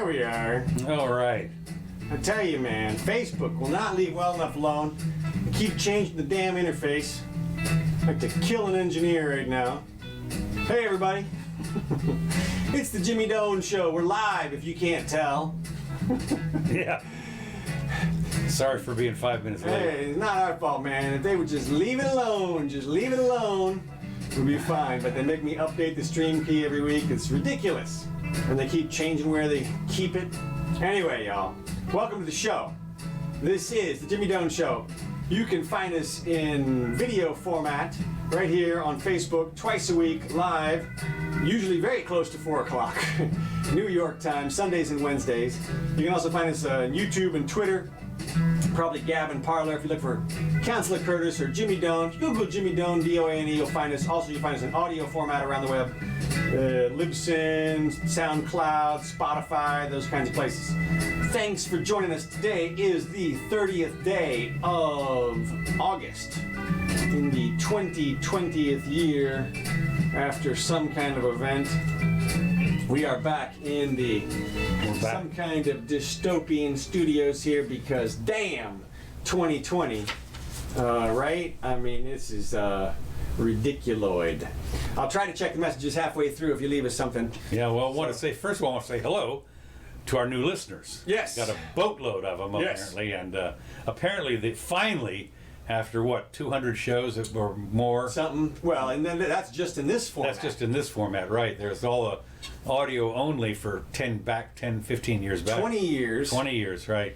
There we are. All right. I tell you, man, Facebook will not leave well enough alone. They keep changing the damn interface. Like to kill an engineer right now. Hey, everybody. It's the Jimmy Doane Show. We're live, if you can't tell. Yeah. Sorry for being 5 minutes late. Hey, it's not our fault, man. If they would just leave it alone, we'll be fine. But they make me update the stream key every week. It's ridiculous. And they keep changing where they keep it. Anyway, y'all, welcome to the show. This is the Jimmy Doane Show. You can find us in video format right here on Facebook twice a week, live, usually very close to 4 o'clock, New York time, Sundays and Wednesdays. You can also find us on YouTube and Twitter, probably Gab and Parler if you look for Counselor Curtis or Jimmy Doane. If you Google Jimmy Doane, D-O-A-N-E, you'll find us. Also, you'll find us in audio format around the web, Libsyn, SoundCloud, Spotify, those kinds of places. Thanks for joining us. Today is the 30th day of August in the 2020th year after some kind of event. We are back in the some kind of dystopian studios here because damn 2020, right? I mean, this is ridiculoid. I'll try to check the messages halfway through if you leave us something. Yeah, well, I want to say, first of all, I want to say hello to our new listeners. Yes. Got a boatload of them, apparently. And apparently, they finally, after what, 200 shows or more? Something. Well, and then that's just in this format. That's just in this format, right. There's all the audio only for 10, 15 years back. 20 years. 20 years, right.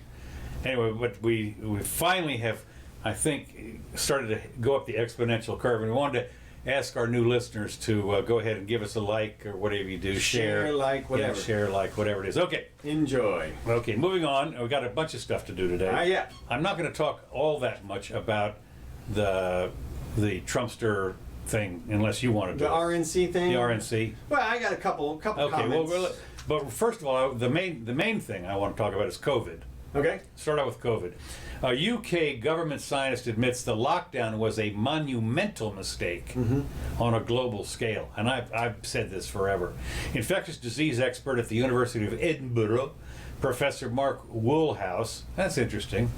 Anyway, but we finally have, I think, started to go up the exponential curve. And we wanted to ask our new listeners to go ahead and give us a like or whatever you do. Share, like, whatever. Yeah, share, like, whatever it is. Okay. Enjoy. Okay, moving on. We've got a bunch of stuff to do today. Yeah. I'm not going to talk all that much about the Trumpster thing unless you want to do the RNC thing? The RNC. Well, I got a couple comments. Well, but first of all, the main thing I want to talk about is COVID. Okay. Start out with COVID. A UK government scientist admits the lockdown was a monumental mistake on a global scale. And I've said this forever. Infectious disease expert at the University of Edinburgh, Professor Mark Woolhouse. That's interesting.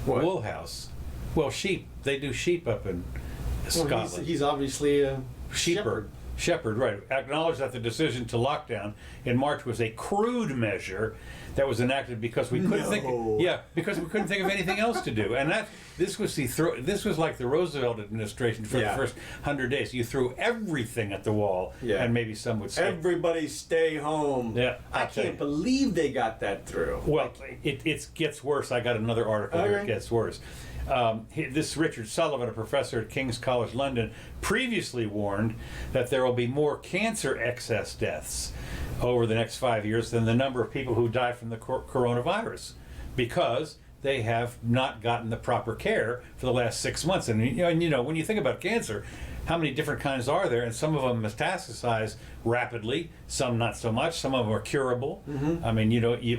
What? Woolhouse. Well, sheep. They do sheep up in Scotland. He's obviously a Shepherd, right. Acknowledged that the decision to lock down in March was a crude measure that was enacted because we couldn't think of anything else to do. And this was like the Roosevelt administration for the first 100 days. You threw everything at the wall, and maybe some would say, everybody stay home. Yeah, I can't believe they got that through. Well, it gets worse. I got another article where it gets worse. This Richard Sullivan, a professor at King's College London, previously warned that there will be more cancer excess deaths over the next 5 years than the number of people who die from the coronavirus because they have not gotten the proper care for the last 6 months. And you know, when you think about cancer, how many different kinds are there? And some of them metastasize rapidly, some not so much. Some of them are curable. I mean,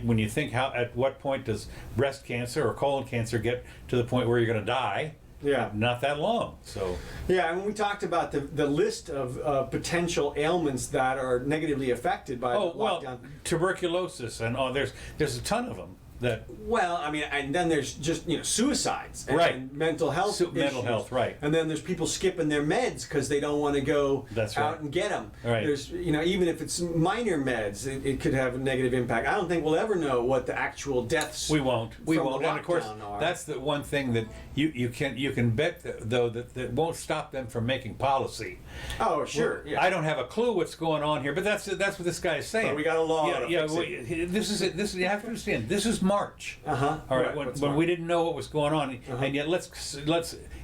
when you think at what point does breast cancer or colon cancer get to the point where you're going to die? Yeah. Not that long. So. Yeah, and we talked about the list of potential ailments that are negatively affected by the lockdown. Well, tuberculosis and there's a ton of them. And then there's just suicides and mental health issues. Mental health, right. And then there's people skipping their meds because they don't want to go out and get them. Right. There's even if it's minor meds, it could have a negative impact. I don't think we'll ever know what the actual deaths. We won't. And of course, are. That's the one thing that you can bet though that won't stop them from making policy. Oh, sure. Well, I don't have a clue what's going on here, but that's what this guy is saying. But we got a law. This is it. You have to understand. This is March. All right. When we didn't know what was going on, and yet let's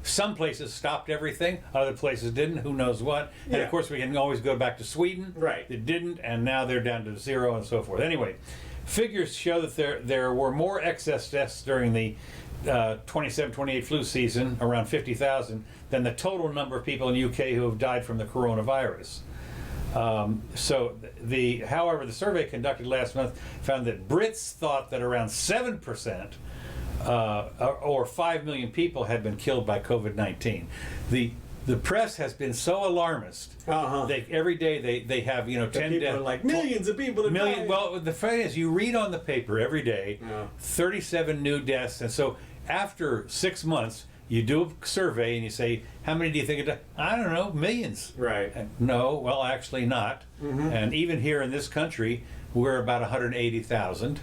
some places stopped everything, other places didn't. Who knows what? And of course, we can always go back to Sweden. Right. It didn't, and now they're down to 0 and so forth. Anyway, figures show that there were more excess deaths during the 27-28 flu season, around 50,000, than the total number of people in the UK who have died from the coronavirus. However, the survey conducted last month found that Brits thought that around 7%, or 5 million people, had been killed by COVID-19. the press has been so alarmist. Every day they have 10 people deaths. are like millions of people. Well, the fact is, you read on the paper every day, 37 new deaths, and so after 6 months, you do a survey and you say, how many do you think it? I don't know, millions. Right. And no, well, actually not. And even here in this country, we're about 180,000.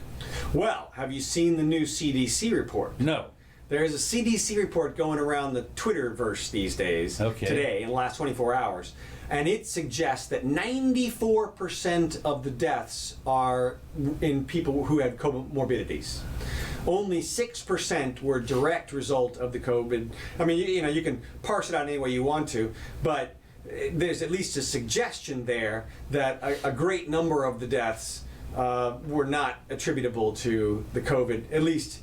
Well, have you seen the new CDC report? No. There is a CDC report going around the Twitterverse these days, today, in the last 24 hours, and it suggests that 94% of the deaths are in people who had comorbidities. Only 6% were direct result of the COVID. I mean, you can parse it out any way you want to, but there's at least a suggestion there that a great number of the deaths were not attributable to the COVID, at least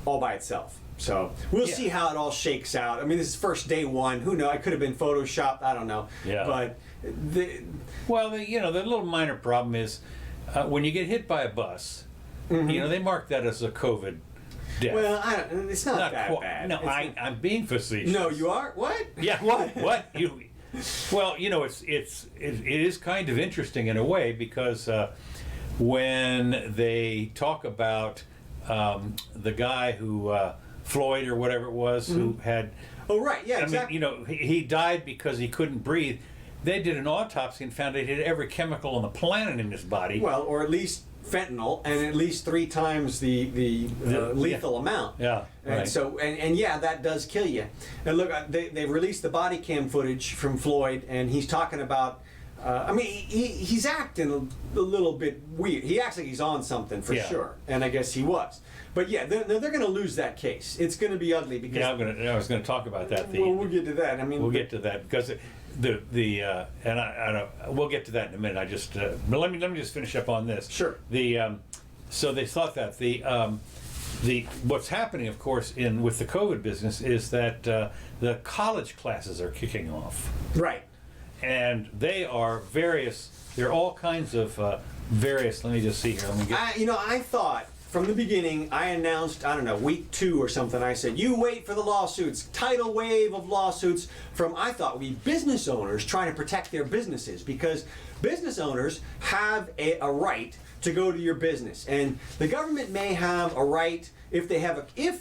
all by itself. So we'll see how it all shakes out. I mean, this is first day one. Who knows? It could have been photoshopped. I don't know. Yeah. But the little minor problem is when you get hit by a bus. They mark that as a COVID death. Well, it's not that bad. No, I'm being facetious. No, you are? What? Yeah, what? What? Well, it is kind of interesting in a way because when they talk about the guy who Floyd or whatever it was who had. Oh right, yeah, exactly. I mean, he died because he couldn't breathe. They did an autopsy and found he had every chemical on the planet in his body. Well, or at least fentanyl, and at least 3 times the lethal amount. Yeah. And right. so, and yeah, that does kill you. And look, they released the body cam footage from Floyd, and he's talking about. I mean, he's acting a little bit weird. He acts like he's on something for sure, and I guess he was. But yeah, they're going to lose that case. It's going to be ugly because. Yeah, I was going to talk about that. We'll get to that. I mean, we'll get to that because we'll get to that in a minute. I just but let me just finish up on this. Sure. So they thought that what's happening, of course, with the COVID business is that the college classes are kicking off. Right. And they are various. There are all kinds of various. Let me just see here. Let me get. I thought from the beginning, I announced, I don't know, week 2 or something. I said, you wait for the lawsuits, tidal wave of lawsuits from, I thought, would be business owners trying to protect their businesses, because business owners have a right to go to your business, and the government may have a right if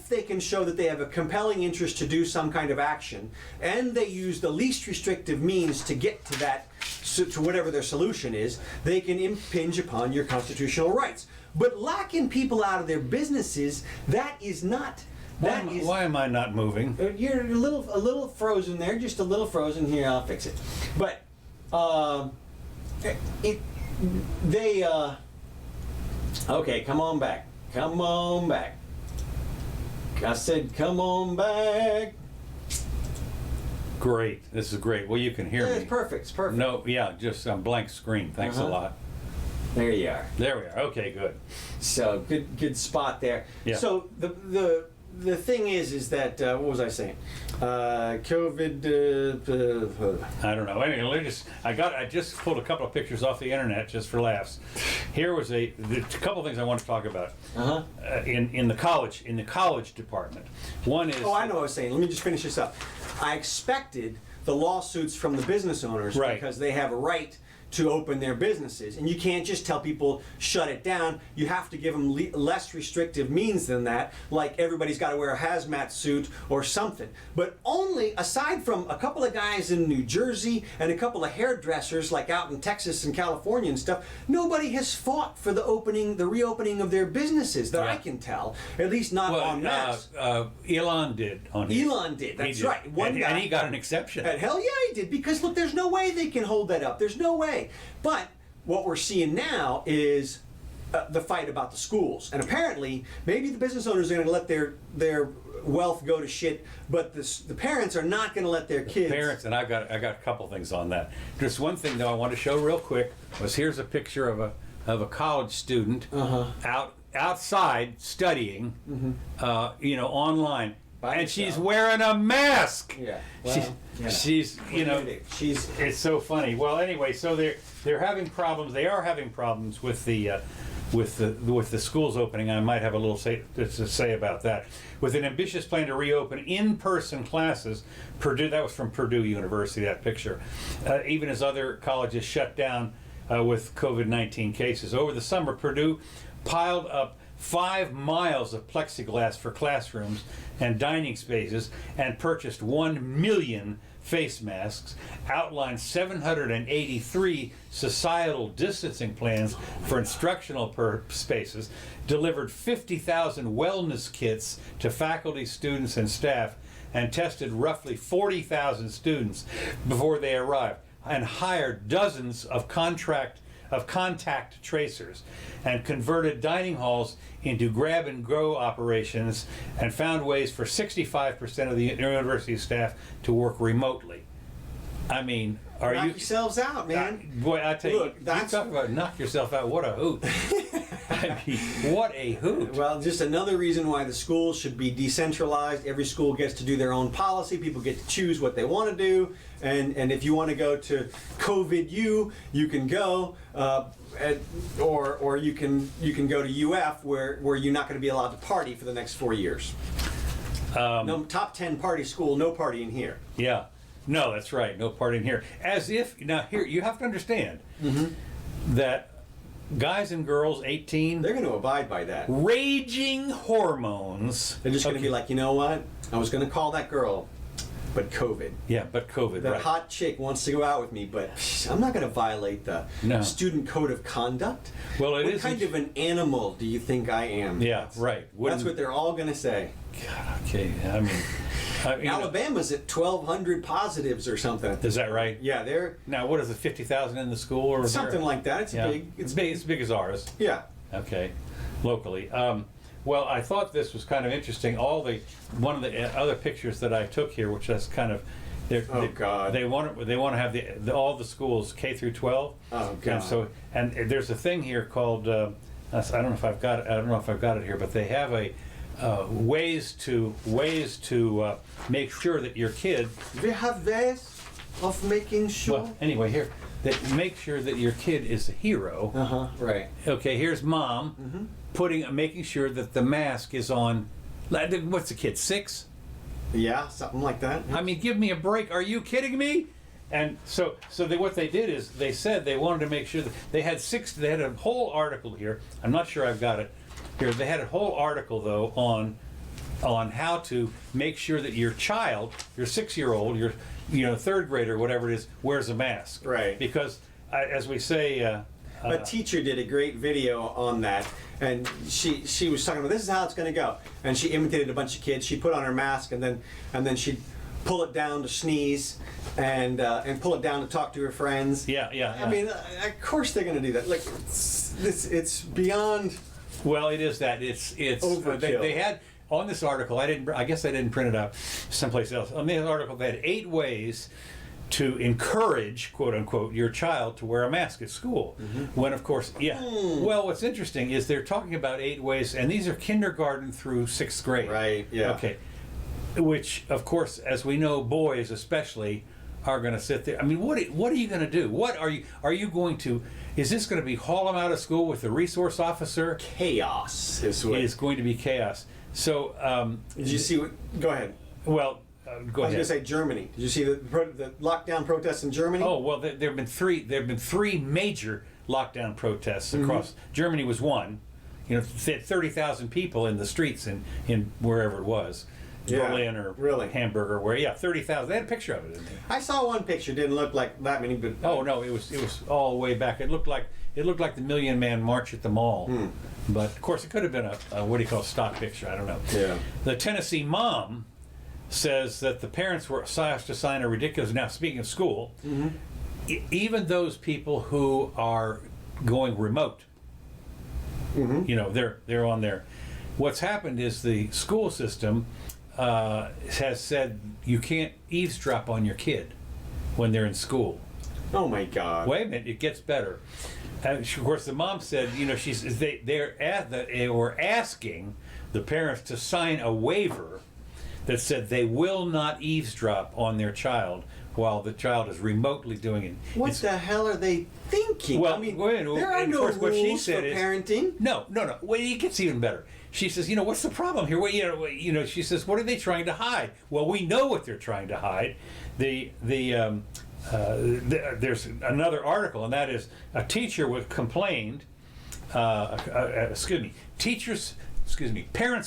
they can show that they have a compelling interest to do some kind of action, and they use the least restrictive means to get to that, to whatever their solution is, they can impinge upon your constitutional rights. But locking people out of their businesses, that is not. Why am I not moving? You're a little frozen there, just a little frozen here. I'll fix it. But okay, come on back. Come on back. I said, come on back. Great. This is great. Well, you can hear me. It's perfect. It's perfect. No, yeah, just a blank screen. Thanks a lot. There you are. There we are. Okay, good. So good spot there. Yeah. So the thing is that what was I saying? COVID. I don't know. Anyway, I just pulled a couple of pictures off the internet just for laughs. Here was a couple of things I want to talk about. In the college department. One is. Oh, I know what I was saying. Let me just finish this up. I expected the lawsuits from the business owners because they have a right to open their businesses, and you can't just tell people shut it down. You have to give them less restrictive means than that, like everybody's got to wear a hazmat suit or something. But only, aside from a couple of guys in New Jersey and a couple of hairdressers like out in Texas and California and stuff, nobody has fought for the reopening of their businesses that I can tell, at least not en masse. Elon did. Elon did, that's right. And he got an exception. And hell yeah, he did, because look, there's no way they can hold that up. There's no way. But what we're seeing now is the fight about the schools, and apparently maybe the business owners are going to let their wealth go to shit, but the parents are not going to let their kids. Parents, and I got a couple things on that. Just one thing though I want to show real quick was here's a picture of a college student outside studying, online. And she's wearing a mask. Yeah. Well, she's it's so funny. Well, anyway, so they're having problems. They are having problems with the with the schools opening. I might have a little to say about that. With an ambitious plan to reopen in-person classes, Purdue, that was from Purdue University, that picture, even as other colleges shut down with COVID-19 cases. Over the summer, Purdue piled up 5 miles of plexiglass for classrooms and dining spaces and purchased 1 million face masks, outlined 783 societal distancing plans for instructional spaces, delivered 50,000 wellness kits to faculty, students, and staff, and tested roughly 40,000 students before they arrived, and hired dozens of contact tracers, and converted dining halls into grab-and-go operations, and found ways for 65% of the university staff to work remotely. I mean, knock yourselves out, man. Boy, I tell Look, you talk about knock yourself out. What a hoot! I mean, what a hoot! Well, just another reason why the schools should be decentralized. Every school gets to do their own policy. People get to choose what they want to do, and if you want to go to COVID you can go, or you can go to UF where you're not going to be allowed to party for the next 4 years. No top 10 party school, no partying here. Yeah. No, that's right. No partying here. As if, now here, you have to understand that guys and girls 18, they're going to abide by that. Raging hormones. They're just going to be like, you know what? I was going to call that girl, but COVID. Yeah, but COVID, That right. hot chick wants to go out with me, but I'm not going to violate the student code of conduct. Well, what kind of an animal do you think I am? Yeah, right. That's what they're all going to say. God, okay, I mean Alabama's at 1,200 positives or something. Is that right? Yeah, they're now. What is it? 50,000 in the school or something like that. It's big. It's big. It's big as ours. Yeah. Okay, locally. Well, I thought this was kind of interesting. One of the other pictures that I took here, which is kind of, God. They want to have all the schools K through 12. Oh God. And there's a thing here called I don't know if I've got it here, but they have a ways to make sure that your kid. We have ways of making sure. Well, anyway, here that make sure that your kid is a hero. Right. Okay, here's mom making sure that the mask is on. What's the kid, 6? Yeah, something like that. I mean, give me a break. Are you kidding me? And so what they did is they said they wanted to make sure that they had a whole article here. I'm not sure I've got it here. They had a whole article though on how to make sure that your child, your 6-year-old, your 3rd grader, whatever it is, wears a mask. Right. Because as we say, a teacher did a great video on that, and she was talking about this is how it's going to go, and she imitated a bunch of kids. She put on her mask, and then she'd pull it down to sneeze, and pull it down to talk to her friends. Yeah. I mean, of course they're going to do that. Like it's beyond. Well, it is that it's overkill. They had on this article. I guess I didn't print it out someplace else. On this article, they had 8 ways to encourage, quote unquote, your child to wear a mask at school. When, of course, Well, what's interesting is they're talking about 8 ways, and these are kindergarten through 6th grade. Right. Yeah. Okay. Which, of course, as we know, boys especially are going to sit there. I mean, what are you going to do? What are you going to? Is this going to be haul them out of school with the resource officer? Chaos is what. It is going to be chaos. So. Did you see what? Go ahead. Well. Go I was ahead. going to say Germany. Did you see the lockdown protests in Germany? Oh well, there have been 3 major lockdown protests across. Germany was one. 30,000 people in the streets in wherever it was, Berlin or Hamburg or where. Yeah, 30,000. They had a picture of it in there. I saw one picture. Didn't look like that many, but Oh no, it was all the way back. It looked like the Million Man March at the mall. But of course, it could have been a stock picture. I don't know. Yeah. The Tennessee mom says that the parents were asked to sign a ridiculous. Now, speaking of school, even those people who are going remote, they're on there. What's happened is the school system has said you can't eavesdrop on your kid when they're in school. Oh my God! Wait a minute, it gets better. Of course, the mom said, they were asking the parents to sign a waiver that said they will not eavesdrop on their child while the child is remotely doing it. What the hell are they thinking? Well, I mean, well, there are and of no course what she rules for said is- parenting. No. Well, it gets even better. She says, what's the problem here? Well, she says, what are they trying to hide? Well, we know what they're trying to hide. There's another article, and that is a teacher complained. Parents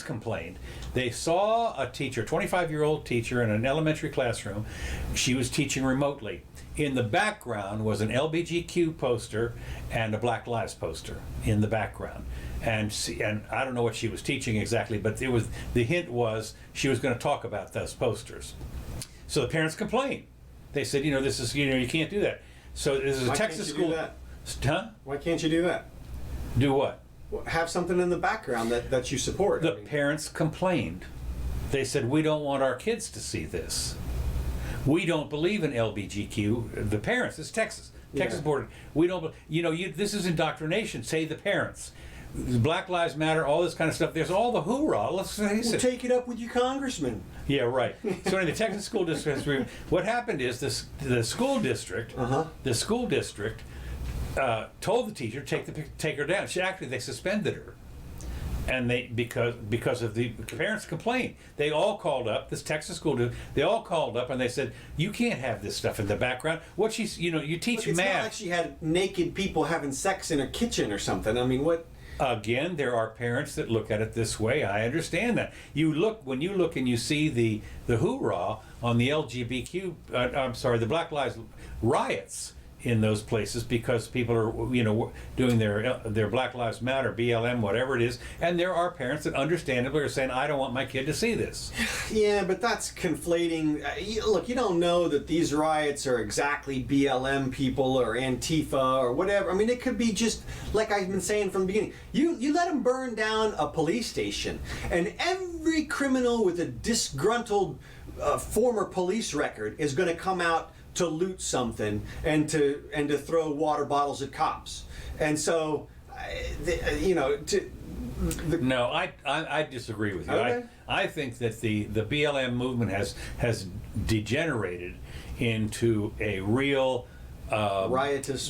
complained. They saw a teacher, 25-year-old teacher in an elementary classroom. She was teaching remotely. In the background was an LBGQ poster and a Black Lives poster in the background. And I don't know what she was teaching exactly, but the hint was she was going to talk about those posters. So the parents complained. They said, this is, you can't do that. So this is a Texas school. Why can't you do that? Huh? Why can't you do that? Do what? Have something in the background that you support. The parents complained. They said, we don't want our kids to see this. We don't believe in LBGQ. The parents, it's Texas board. We don't, this is indoctrination. Say the parents. Black Lives Matter, all this kind of stuff. There's all the hoorah. Let's face it. Take it up with your congressman. Yeah, right. So in the Texas school district, what happened is the school district told the teacher take her down. They suspended her, and because of the parents' complaint, they all called up. This Texas school district, they all called up and they said, you can't have this stuff in the background. You teach It's math. not like she had naked people having sex in her kitchen or something. I mean, what? Again, there are parents that look at it this way. I understand that. When you look and you see the hoorah on the the Black Lives riots in those places because people are doing their Black Lives Matter, BLM, whatever it is, and there are parents that understandably are saying, I don't want my kid to see this. Yeah, but that's conflating. Look, you don't know that these riots are exactly BLM people or Antifa or whatever. I mean, it could be just like I've been saying from the beginning. You let them burn down a police station, and every criminal with a disgruntled former police record is going to come out to loot something and to throw water bottles at cops. And so, No, I disagree with you. Okay. I think that the BLM movement has degenerated into a real riotous.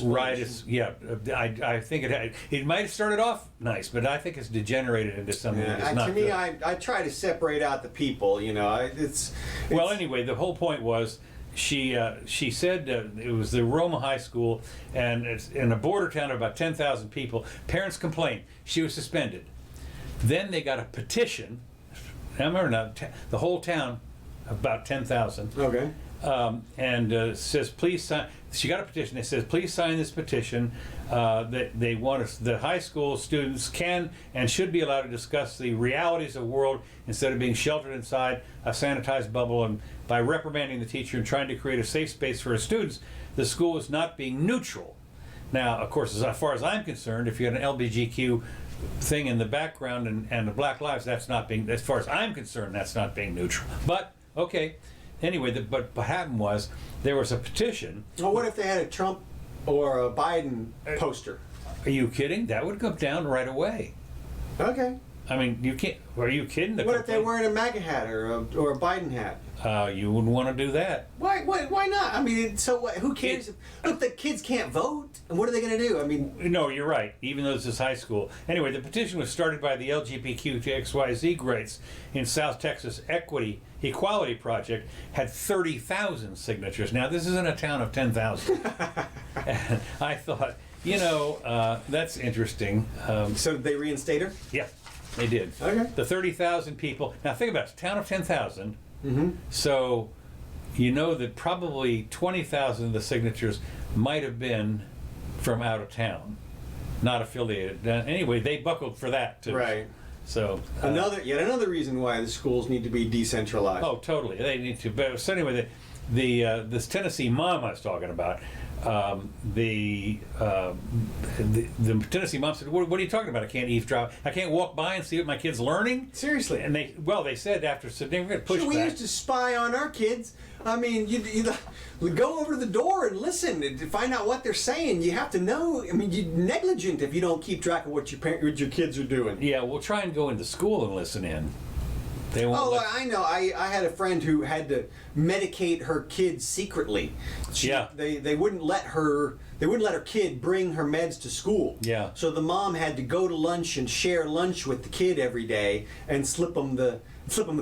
Yeah, I think it might have started off nice, but I think it's degenerated into something that's not to me, good. I try to separate out the people. Well, anyway, the whole point was she said it was the Roma High School, and it's in a border town of about 10,000 people. Parents complained. She was suspended. Then they got a petition. I remember now, the whole town, about 10,000. Okay. And says, please sign. She got a petition. It says, please sign this petition that they want us, the high school students can and should be allowed to discuss the realities of the world instead of being sheltered inside a sanitized bubble. And by reprimanding the teacher and trying to create a safe space for her students, the school is not being neutral. Now, of course, as far as I'm concerned, if you had an LBGQ thing in the background and the Black Lives, that's not being, as far as I'm concerned, that's not being neutral. But, okay. Anyway, but what happened was there was a petition. Well, what if they had a Trump or a Biden poster? Are you kidding? That would come down right away. Okay. I mean, you can't. Are you kidding? What if they're wearing a MAGA hat or a Biden hat? You wouldn't want to do that. Why not? I mean, so what? Who cares? Look, the kids can't vote, and what are they going to do? I mean, no, you're right. Even though this is high school. Anyway, the petition was started by the LGBTQXYZ greats in South Texas Equality Project. Had 30,000 signatures. Now, this isn't a town of 10,000. And I thought, that's interesting. So did they reinstate her? Yeah, they did. Okay. The 30,000 people. Now, think about it. It's a town of 10,000. Mm-hmm. So, that probably 20,000 of the signatures might have been from out of town, not affiliated. Anyway, they buckled for that too. Right. So yet another reason why the schools need to be decentralized. Oh, totally. They need to. But so anyway, this Tennessee mom I was talking about. The Tennessee mom said, what are you talking about? I can't eavesdrop. I can't walk by and see what my kid's learning? Seriously. And they said after significant pushback. Sure, we used to spy on our kids. I mean, you go over to the door and listen to find out what they're saying. You have to know. I mean, you're negligent if you don't keep track of what your kids are doing. Yeah, we'll try and go into school and listen in. They won't Oh, let- I know. I had a friend who had to medicate her kids secretly. Yeah. They wouldn't let her. They wouldn't let her kid bring her meds to school. Yeah. So the mom had to go to lunch and share lunch with the kid every day and slip them the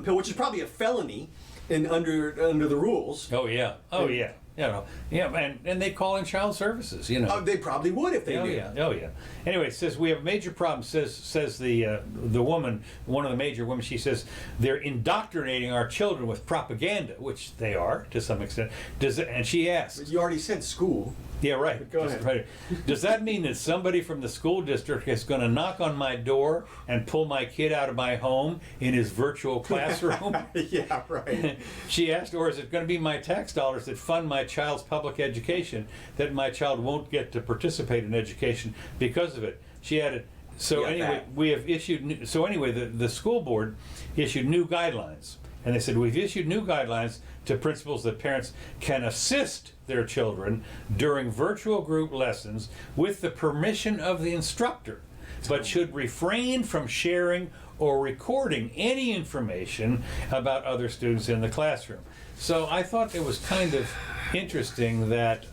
pill, which is probably a felony under the rules. Oh yeah. Oh yeah. And they call in child services. Oh, they probably would if they Oh knew. yeah, oh yeah. Anyway, it says we have a major problem. Says the woman, one of the major women. She says they're indoctrinating our children with propaganda, which they are to some extent. And she asks, You already said school. yeah, right. Go ahead. Right. Does that mean that somebody from the school district is going to knock on my door and pull my kid out of my home in his virtual classroom? Yeah, right. She asked, or is it going to be my tax dollars that fund my child's public education that my child won't get to participate in education because of it? She added, so Yeah, anyway, that. we have issued, so anyway, the school board issued new guidelines. And they said, we've issued new guidelines to principals that parents can assist their children during virtual group lessons with the permission of the instructor, but should refrain from sharing or recording any information about other students in the classroom. So I thought it was kind of interesting that,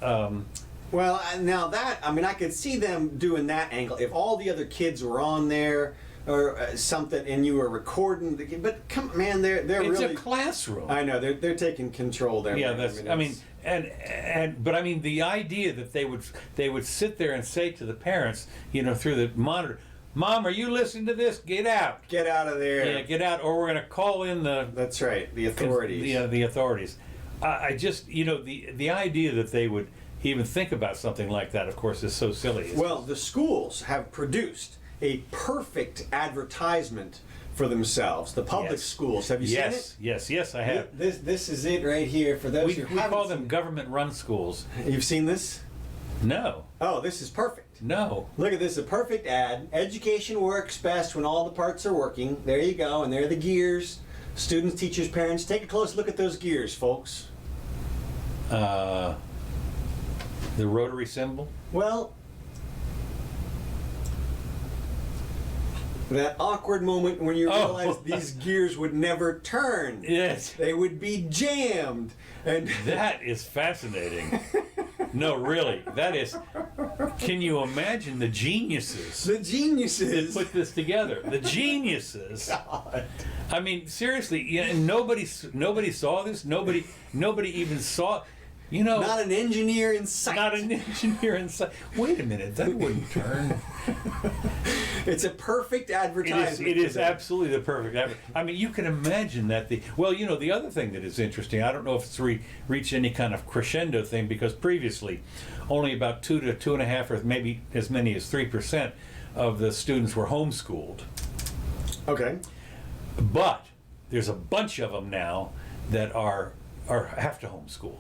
Well, now that, I mean, I could see them doing that angle. If all the other kids were on there or something and you were recording, but come, man, they're it's really. a classroom. I know, they're taking control there. Yeah, man. that's. I mean, but I mean, the idea that they would sit there and say to the parents, through the monitor, "Mom, are you listening to this? Get out! Get out of there. Yeah, get out, or we're going to call in the That's right, the authorities. The authorities." I just, the idea that they would even think about something like that, of course, is so silly. Well, the schools have produced a perfect advertisement for themselves. The public Yes. schools. Have you seen it? Yes, I have. This is it right here for those We who haven't call seen them government-run schools. it. You've seen this? No, Oh, this is perfect. no. Look at this, a perfect ad. Education works best when all the parts are working. There you go, and there are the gears. Students, teachers, parents. Take a close look at those gears, folks. The rotary symbol. Well, that awkward moment when you Oh. realize these gears would never turn. Yes, They would be jammed. And that is fascinating. No, really, that is. Can you imagine the geniuses the geniuses. put this together? The geniuses. God. I mean, seriously, nobody saw this. Nobody even saw. Not an engineer in sight. Not an engineer inside. Wait a minute, that wouldn't turn. It's a perfect advertisement. It is for them. absolutely the perfect. I mean, you can imagine that the other thing that is interesting. I don't know if it's reached any kind of crescendo thing because previously, only about 2 to 2.5, or maybe as many as 3% of the students were homeschooled. Okay. But there's a bunch of them now that are have to homeschool.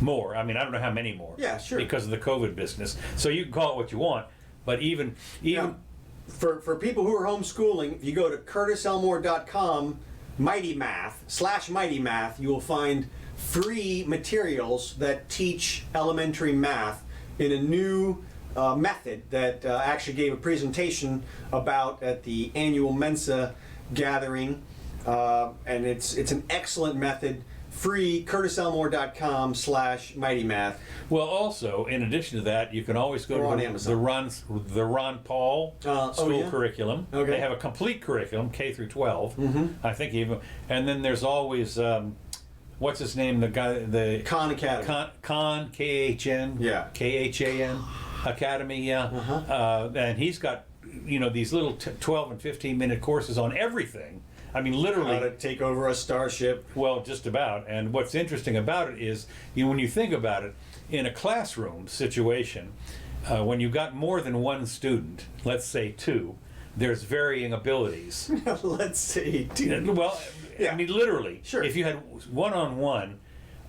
More. I mean, I don't know how many more. Yeah, sure. Because of the COVID business. So you can call it what you want, but even Now, for people who are homeschooling, if you go to curtiselmore.com, Mighty Math, you will find free materials that teach elementary math in a new method that actually gave a presentation about at the annual Mensa gathering, and it's an excellent method. Free, curtiselmore.com/Mighty Math. well, also in addition to that, you can always go Or on to Amazon. the Ron Paul school yeah? curriculum. Okay. They have a complete curriculum, K through 12. I think even, and then there's always what's his name? The guy, the Khan Academy. Khan KHN. Yeah. KHAN Academy. Yeah. And he's got these little 12 and 15-minute courses on everything. I mean, literally. How to take over a starship. Well, just about. And what's interesting about it is, when you think about it, in a classroom situation, when you've got more than one student, let's say 2, there's varying abilities. Let's see. Dude. Well, Yeah. I mean, literally. Sure. If you had one-on-one,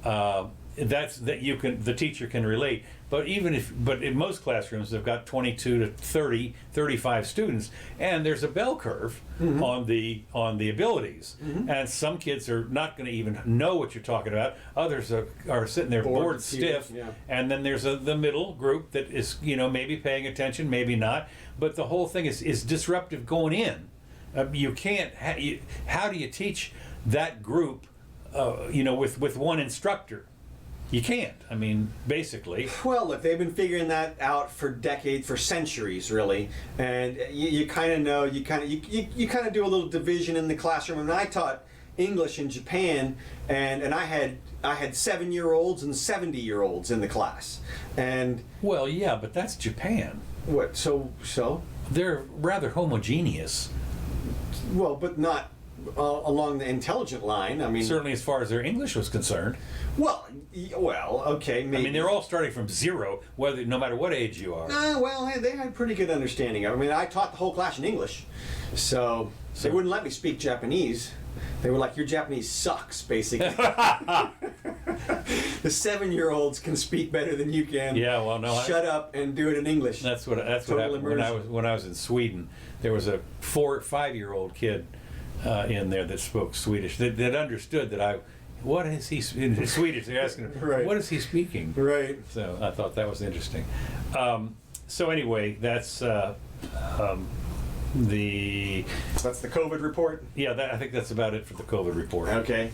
the teacher can relate. But in most classrooms, they've got 22 to 30, 35 students, and there's a bell curve on the abilities. And some kids are not going to even know what you're talking about. Others are sitting there bored stiff. Yeah. And then there's the middle group that is maybe paying attention, maybe not. But the whole thing is disruptive going in. You can't. How do you teach that group? With one instructor, you can't. I mean, basically. Well, look, they've been figuring that out for decades, for centuries, really. And you kind of know. You kind of do a little division in the classroom. And I taught English in Japan, and I had 7-year-olds and 70-year-olds in the class. And well, yeah, but that's Japan. what? So They're rather homogeneous. well, but not along the intelligent line. I mean, Certainly, as far as their English was concerned. well, okay, maybe. I mean, they're all starting from zero, no matter what age you are. Well, they had pretty good understanding of it. I mean, I taught the whole class in English, so they wouldn't let me speak Japanese. They were like, "Your Japanese sucks," basically. The 7-year-olds can speak better than you can. Yeah, well, no. Shut up and do it in English. That's what Total happened immersion. when I was in Sweden. There was a 4 or 5-year-old kid in there that spoke Swedish that understood that what is he in Swedish? They're asking him, Right. what is he speaking? Right. So I thought that was interesting. So anyway, that's That's the COVID report. I think that's about it for the COVID report. Okay.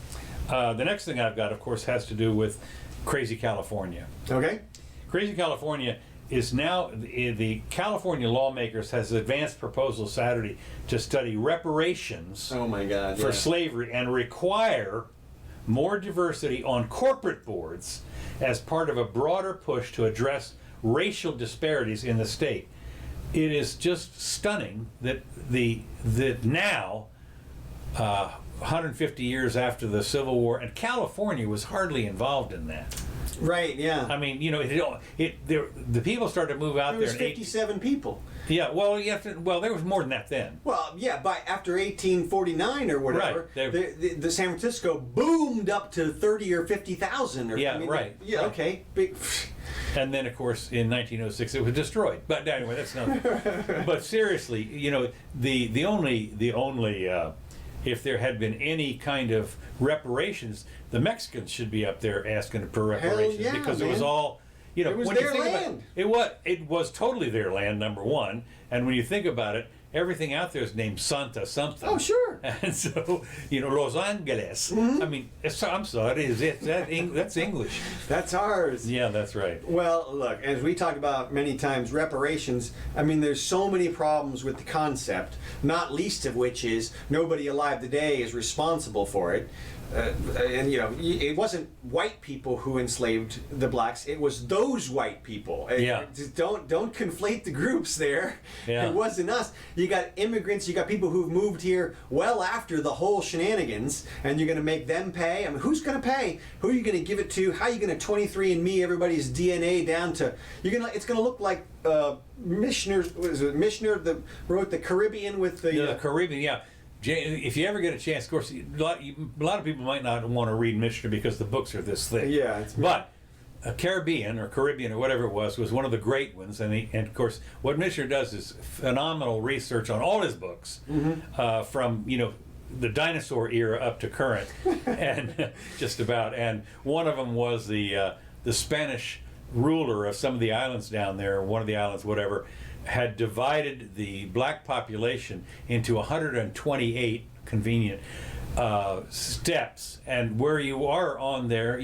The next thing I've got, of course, has to do with Crazy California. Okay. Crazy California is now, the California lawmakers has advanced proposal Saturday to study reparations Oh my God. for yeah. slavery and require more diversity on corporate boards as part of a broader push to address racial disparities in the state. It is just stunning that now, 150 years after the Civil War, and California was hardly involved in that. Right. Yeah. I mean, the people started to move out There there. was 57 people. Yeah, well, there was more than that then. Well, yeah, after 1849 or whatever, Right. the San Francisco boomed up to 30 or 50,000. Yeah, right. Yeah, Right. okay. Big. And then, of course, in 1906, it was destroyed. But anyway, that's nothing. But seriously, the only if there had been any kind of reparations, the Mexicans should be up there asking for reparations yeah, because it man. was all. It was when you their think about land. it was totally their land, number one. And when you think about it, everything out there is named Santa something. Oh, sure. And so, Los Angeles. I mean, I'm sorry, that's English. That's ours. Yeah, that's right. Well, look, as we talked about many times, reparations, I mean, there's so many problems with the concept, not least of which is nobody alive today is responsible for it. And it wasn't white people who enslaved the blacks; it was those white people. Yeah. Just don't conflate the groups there. Yeah. It wasn't us. You got immigrants. You got people who've moved here well after the whole shenanigans, and you're going to make them pay. I mean, who's going to pay? Who are you going to give it to? How are you going to 23andMe everybody's DNA down to? It's going to look like Missioner. Was it Missioner that wrote the Caribbean with the? The Caribbean, yeah. If you ever get a chance, of course, a lot of people might not want to read Mishnah because the books are this thick. Yeah, but Caribbean or whatever it was one of the great ones, and of course, what Mishnah does is phenomenal research on all his books, from the dinosaur era up to current, and just about. And one of them was the Spanish ruler of some of the islands down there, one of the islands, whatever, had divided the black population into 128 convenient steps, and where you are on there,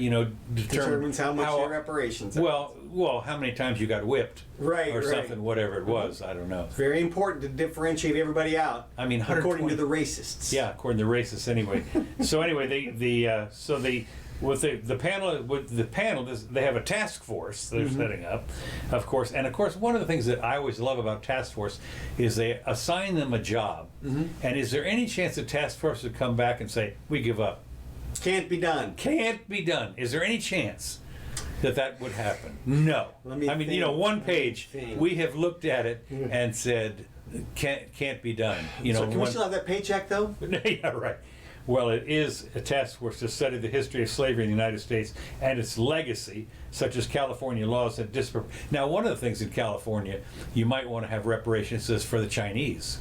determines how much your reparations are. Well, how many times you got whipped, right, or something, whatever it was, I don't know. Very important to differentiate everybody out. I mean, according to the racists. Yeah, according to the racists, anyway. So anyway, the panel, they have a task force they're setting up, of course. And of course, one of the things that I always love about task force is they assign them a job. And is there any chance the task force would come back and say, "We give up"? Can't be done. Can't be done. Is there any chance that would happen? No. One page, we have looked at it and said, can't be done. So can we still have that paycheck though? Yeah, right. Well, it is a task force to study the history of slavery in the United States and its legacy, such as California laws that Now, one of the things in California, you might want to have reparations is for the Chinese.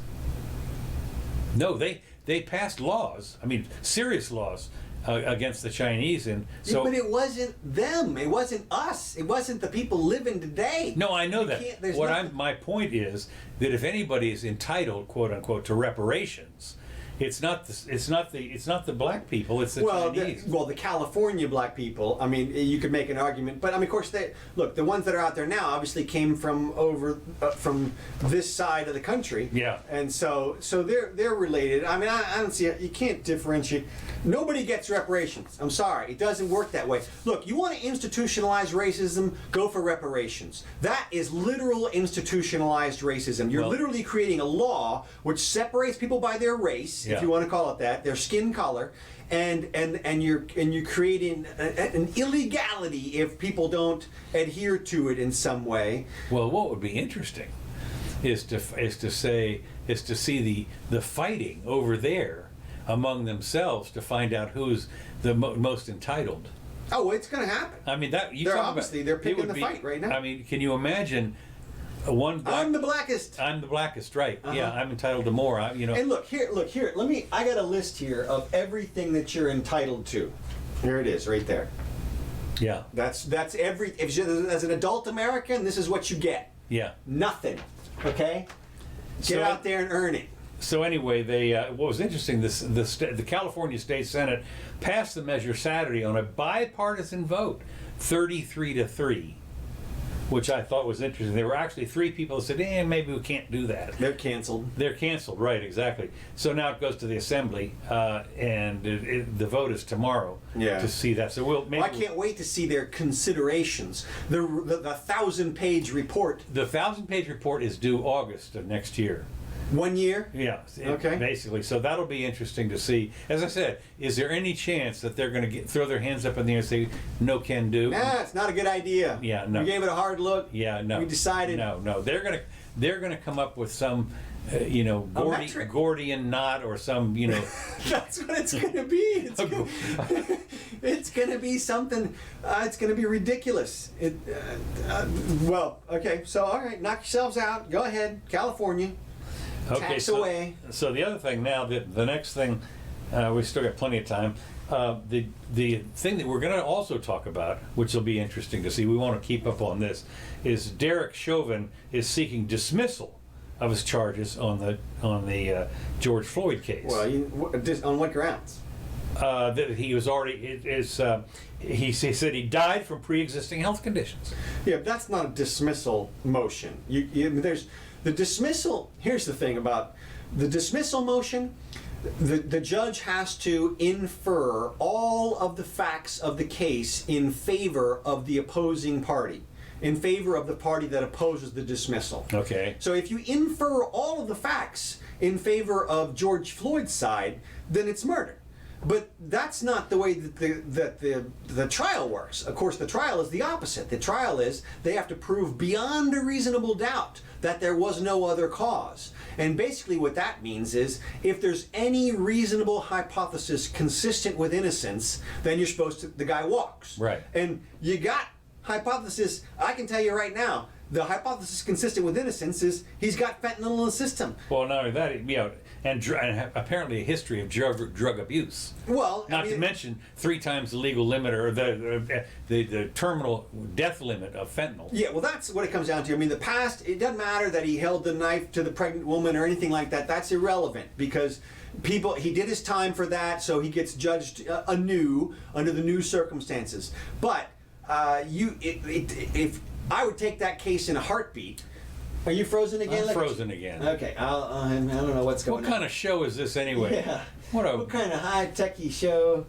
No, they passed laws, serious laws, against the Chinese, and so. But it wasn't them. It wasn't us. It wasn't the people living today. No, I know that. My point is that if anybody is entitled, quote unquote, to reparations, it's not the black people. It's the Chinese. The California black people. I mean, you could make an argument, but I mean, of course, the ones that are out there now obviously came from from this side of the country. Yeah. And so they're related. I mean, I don't see it. You can't differentiate. Nobody gets reparations. I'm sorry, it doesn't work that way. Look, you want to institutionalize racism? Go for reparations. That is literal institutionalized racism. You're literally creating a law which separates people by their race, if you want to call it that, their skin color, and you're creating an illegality if people don't adhere to it in some way. Well, what would be interesting is to see the fighting over there among themselves to find out who's the most entitled. Oh, it's going to happen. I mean, they're picking the fight right now. I mean, can you imagine I'm the blackest. I'm the blackest, right? Yeah, I'm entitled to more. And look here. I got a list here of everything that you're entitled to. Here it is, right there. Yeah. That's every. If you're, as an adult American, this is what you get. Yeah. Nothing. Okay. Get out there and earn it. So anyway, what was interesting, the California State Senate passed the measure Saturday on a bipartisan vote, 33-3, which I thought was interesting. There were actually 3 people that said, maybe we can't do that. They're canceled. They're canceled, right, exactly. So now it goes to the Assembly, and the vote is tomorrow to see that. So I can't wait to see their considerations. The 1,000-page report. The 1,000-page report is due August of next year. 1 year? Yeah. Okay. Basically, so that'll be interesting to see. As I said, is there any chance that they're going to throw their hands up in the air and say no can do? Nah, it's not a good idea. Yeah, no. We gave it a hard look. Yeah, no. We decided. No. They're gonna come up with some, Gordian knot or some, That's what it's gonna be. It's gonna be something. It's gonna be ridiculous. Okay. So all right, knock yourselves out. Go ahead, California. Okay, tax away. So the other thing now, the next thing, we still got plenty of time. The thing that we're going to also talk about, which will be interesting to see, we want to keep up on this, is Derek Chauvin is seeking dismissal of his charges on the George Floyd case. Well, on what grounds? That he was already he said he died from pre-existing health conditions. Yeah, but that's not a dismissal motion. There's the dismissal. Here's the thing about the dismissal motion. The judge has to infer all of the facts of the case in favor of the opposing party, in favor of the party that opposes the dismissal. Okay. So if you infer all of the facts in favor of George Floyd's side, then it's murder. But that's not the way that the trial works. Of course, the trial is the opposite. The trial is they have to prove beyond a reasonable doubt that there was no other cause. And basically what that means is if there's any reasonable hypothesis consistent with innocence, then you're supposed to, the guy walks. Right. And you got hypothesis, I can tell you right now, the hypothesis consistent with innocence is he's got fentanyl in the system. Well, not only that, and apparently a history of drug abuse. Well, not to mention 3 times the legal limit or the terminal death limit of fentanyl. Yeah, well, that's what it comes down to. I mean, the past, it doesn't matter that he held the knife to the pregnant woman or anything like that. That's irrelevant because he did his time for that, so he gets judged anew under the new circumstances. But if I would take that case in a heartbeat. Are you frozen again? I'm frozen again. Okay, I don't know what's going on. What kind of show is this anyway? Yeah. What kind of high-techy show?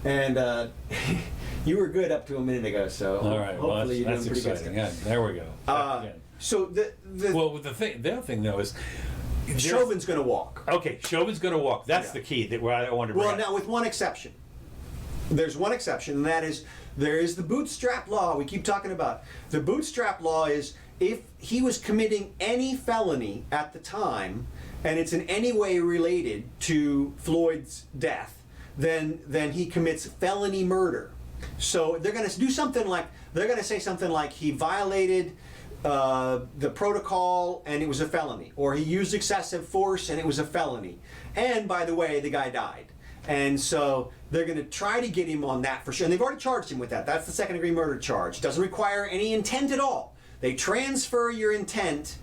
And you were good up to a minute ago, so all right, hopefully well, that's you're doing pretty exciting. good. Yeah, there we go. So the other thing though is Chauvin's going to walk. Okay, Chauvin's going to walk. That's the key that I want to bring up. Now with one exception. There's one exception, and that is there is the bootstrap law we keep talking about. The bootstrap law is if he was committing any felony at the time, and it's in any way related to Floyd's death, then he commits felony murder. So they're going to do something like, they're going to say something like he violated the protocol and it was a felony, or he used excessive force and it was a felony. And by the way, the guy died. And so they're going to try to get him on that for sure. And they've already charged him with that. That's the second-degree murder charge. Doesn't require any intent at all. They transfer your intent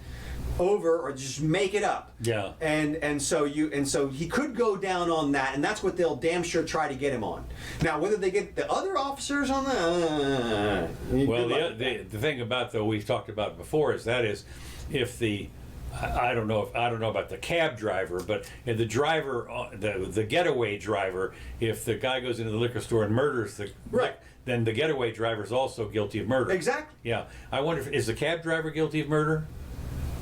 over or just make it up. Yeah. And so he could go down on that, and that's what they'll damn sure try to get him on. Now, whether they get the other officers on that, well, the thing about, though, we've talked about before is if the I don't know about the cab driver, but if the driver, the getaway driver, if the guy goes into the liquor store and murders then the getaway driver is also guilty of murder. Exactly. Yeah. I wonder is the cab driver guilty of murder?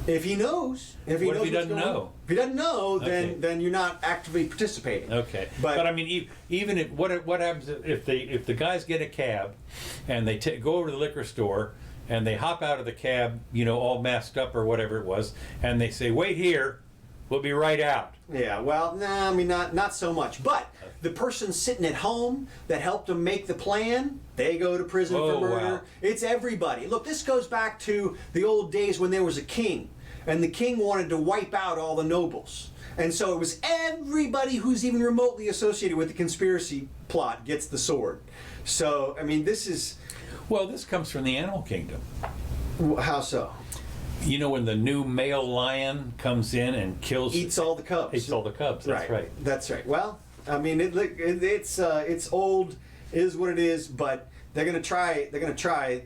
If he knows, if he doesn't know? If he doesn't know, Okay. then you're not actively participating. Okay, but I mean, even if what happens if the guys get a cab, and they go over to the liquor store, and they hop out of the cab, all messed up or whatever it was, and they say, "Wait here, we'll be right out." Yeah, well, I mean, not so much. But the person sitting at home that helped them make the plan, they go to prison for murder. Wow. It's everybody. Look, this goes back to the old days when there was a king, and the king wanted to wipe out all the nobles. And so it was everybody who's even remotely associated with the conspiracy plot gets the sword. So, I mean, this is... Well, this comes from the animal kingdom. How so? When the new male lion comes in and eats all the cubs. Eats all the cubs. That's right. That's right. Well, I mean, it's old, is what it is, but they're gonna try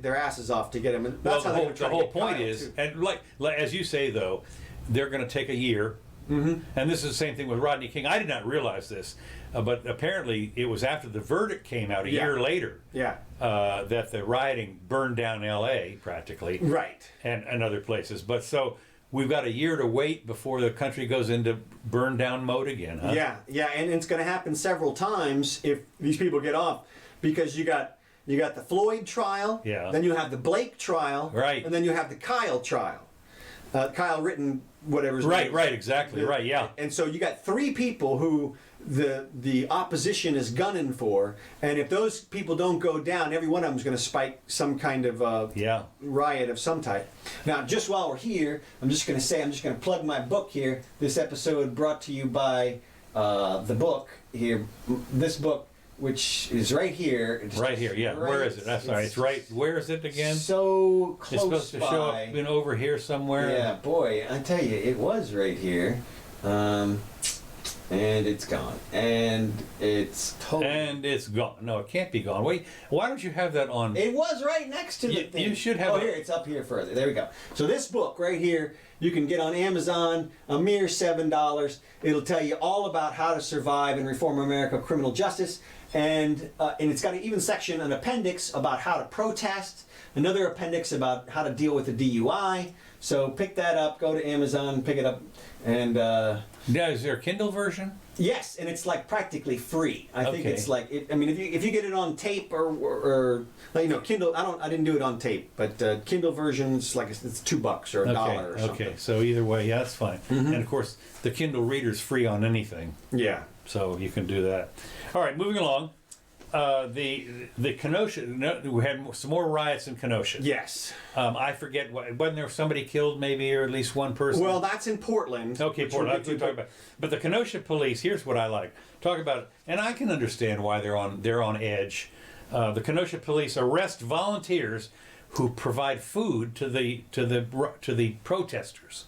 their asses off to get him. And that's well, the whole point is, too. And like as you say though, they're gonna take a year. Mm-hmm. And this is the same thing with Rodney King. I did not realize this, but apparently it was after the verdict came out a year later. Yeah. That the rioting burned down L.A. practically. Right. And other places. But so we've got a year to wait before the country goes into burn down mode again, huh? Yeah, and it's going to happen several times if these people get off, because you got the Floyd trial. Yeah. Then you have the Blake trial. Right. And then you have the Kyle trial. Kyle Rittenhouse, whatever's right, exactly, right, yeah. And so you got three people who the opposition is gunning for, and if those people don't go down, every one of them is going to spike some kind of riot of some type. Now, just while we're here, I'm just going to plug my book here. This episode brought to you by the book here. This book, which is right here. Right here, yeah. Where is it? That's all right. It's right. Where is it again? So close by. It's supposed to show up over here somewhere. Yeah, boy, I tell you, it was right here. And it's gone. And it's totally... And it's gone. No, it can't be gone. Wait, why don't you have that on... It was right next to the thing. You should have... here, it's up here further. There we go. So this book right here, you can get on Amazon, a mere $7. It'll tell you all about how to survive and reform American criminal justice. And it's got an even section, an appendix about how to protest, another appendix about how to deal with a DUI. So pick that up, go to Amazon, pick it up, and... Now, is there a Kindle version? Yes, and it's like practically free. I think Okay. it's like, if you get it on tape or Kindle, I didn't do it on tape, but Kindle version, it's like it's $2 or $1 or something. Okay, so either way, yeah, that's fine. Mm-hmm. And of course, the Kindle Reader's free on anything. Yeah. So you can do that. All right, moving along. The Kenosha, we had some more riots in Kenosha. Yes. I forget, wasn't there somebody killed maybe, or at least one person? Well, that's in Portland. Okay, Portland, that's what we're talking about. But the Kenosha police, here's what I like. Talk about it, and I can understand why they're on edge. The Kenosha police arrest volunteers who provide food to the protesters.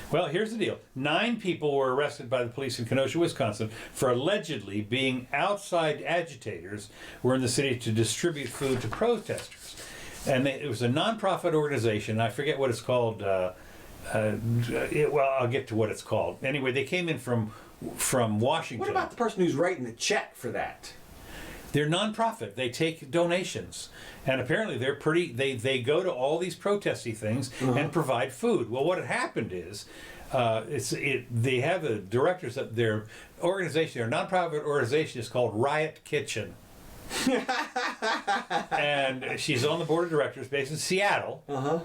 Well, here's the deal. 9 people were arrested by the police in Kenosha, Wisconsin, for allegedly being outside agitators who were in the city to distribute food to protesters. And it was a nonprofit organization. I forget what it's called. Well, I'll get to what it's called. Anyway, they came in from Washington. What about the person who's writing the check for that? They're nonprofit. They take donations, and apparently they're pretty. They go to all these protesty things and provide food. Well, what had happened is, they have the directors of their organization. Their nonprofit organization is called Riot Kitchen, and she's on the board of directors based in Seattle.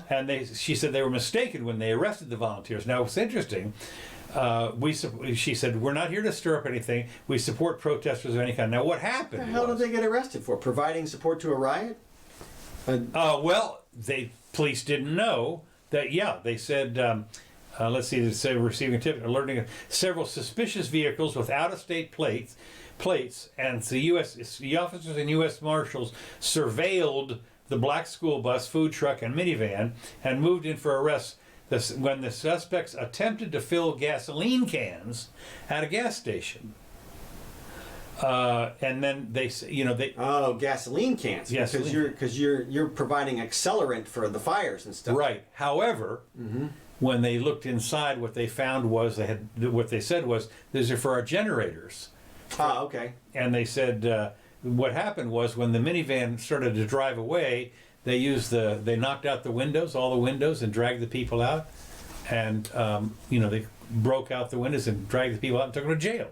And she said they were mistaken when they arrested the volunteers. Now, what's interesting. She said, we're not here to stir up anything. We support protesters of any kind. Now, what happened? What the hell did they get arrested for? Providing support to a riot? Well, police didn't know that. Yeah, they said. Let's see. They say receiving a tip, alerting several suspicious vehicles with out-of-state plates plates, and the officers and U.S. Marshals surveilled the black school bus, food truck, and minivan, and moved in for arrest when the suspects attempted to fill gasoline cans at a gas station. And then they gasoline cans, because you're providing accelerant for the fires and stuff. Right. However, when they looked inside, what they found was what they said was, these are for our generators. Okay. And they said what happened was when the minivan started to drive away, they knocked out all the windows, and dragged the people out, and they broke out the windows and dragged the people out and took them to jail.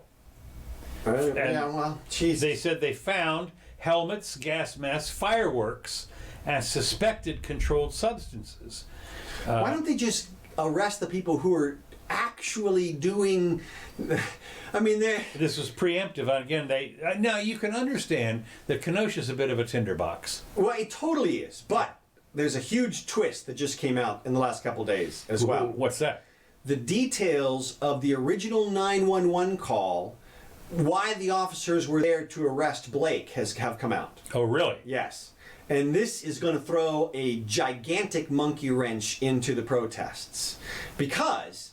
Jesus. They said they found helmets, gas masks, fireworks, and suspected controlled substances. Why don't they just arrest the people who are actually doing? I mean, this was preemptive. Again, now you can understand that Kenosha's a bit of a tinderbox. Well, it totally is, but there's a huge twist that just came out in the last couple of days as well. What's that? The details of the original 911 call, why the officers were there to arrest Blake, have come out. Oh, really? Yes. And this is going to throw a gigantic monkey wrench into the protests, because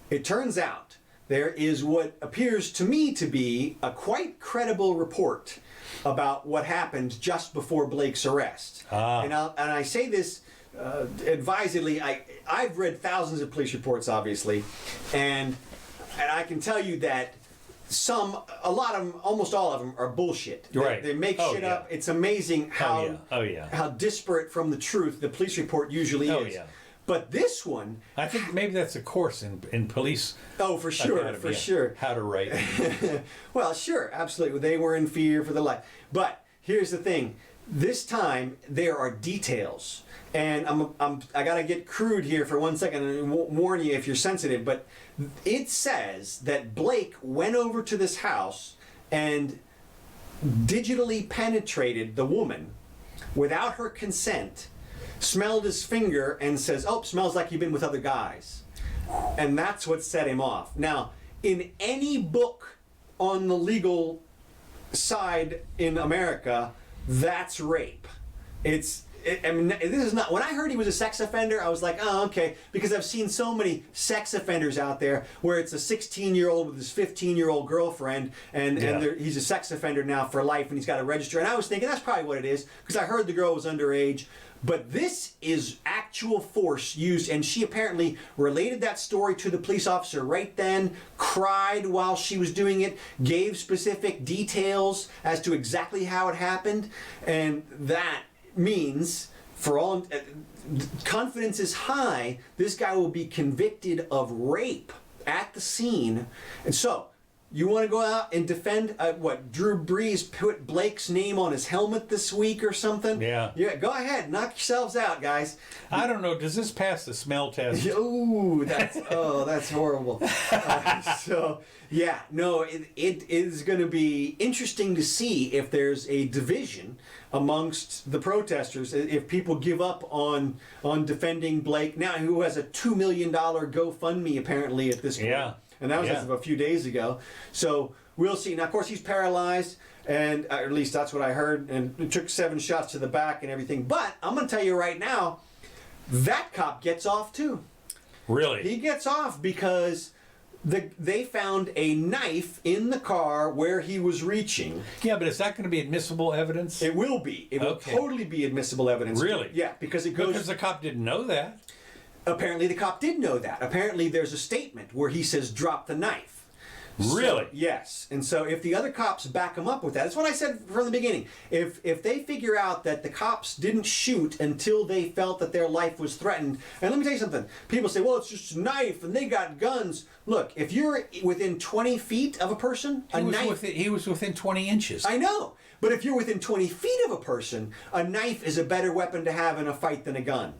it turns out there is what appears to me to be a quite credible report about what happened just before Blake's arrest. And I say this advisedly. I've read thousands of police reports, obviously, and I can tell you that a lot of them, almost all of them, are bullshit. Right. They make shit up. It's amazing how how disparate from the truth the police report usually is. Yeah. But this one, I think maybe that's a course in police. Oh, for sure, for sure. How to write. Well, sure, absolutely. They were in fear for their life. But here's the thing: this time there are details, and I gotta get crude here for 1 second and warn you if you're sensitive. But it says that Blake went over to this house and digitally penetrated the woman without her consent, smelled his finger, and says, "Oh, smells like you've been with other guys." And that's what set him off. Now, in any book on the legal side in America, that's rape. I mean, this is not. When I heard he was a sex offender, I was like, oh, okay, because I've seen so many sex offenders out there where it's a 16-year-old with his 15-year-old girlfriend, and he's a sex offender now for life, and he's got to register. And I was thinking that's probably what it is, because I heard the girl was underage. But this is actual force used, and she apparently related that story to the police officer right then, cried while she was doing it, gave specific details as to exactly how it happened, and that means, for all confidence is high, this guy will be convicted of rape at the scene. And so, you want to go out and defend Drew Brees put Blake's name on his helmet this week or something? Yeah. Yeah, go ahead, knock yourselves out, guys. I don't know, does this pass the smell test? Ooh, that's horrible. It is going to be interesting to see if there's a division amongst the protesters, if people give up on defending Blake now, who has a $2 million GoFundMe apparently at this point. Yeah. And that was as of a few days ago. So we'll see. Now, of course, he's paralyzed, and or at least that's what I heard, and it took 7 shots to the back and everything. But I'm going to tell you right now, that cop gets off too. Really? He gets off because they found a knife in the car where he was reaching. Yeah, but is that going to be admissible evidence? It will be. It will totally be admissible evidence. Really? Yeah, because it goes... Because the cop didn't know that. Apparently the cop did know that. Apparently there's a statement where he says, "Drop the knife." Really? So, yes. And so if the other cops back him up with that, that's what I said from the beginning. If they figure out that the cops didn't shoot until they felt that their life was threatened, and let me tell you something. People say, well, it's just a knife and they got guns. Look, if you're within 20 feet of a person, he was within 20 inches. I know. But if you're within 20 feet of a person, a knife is a better weapon to have in a fight than a gun.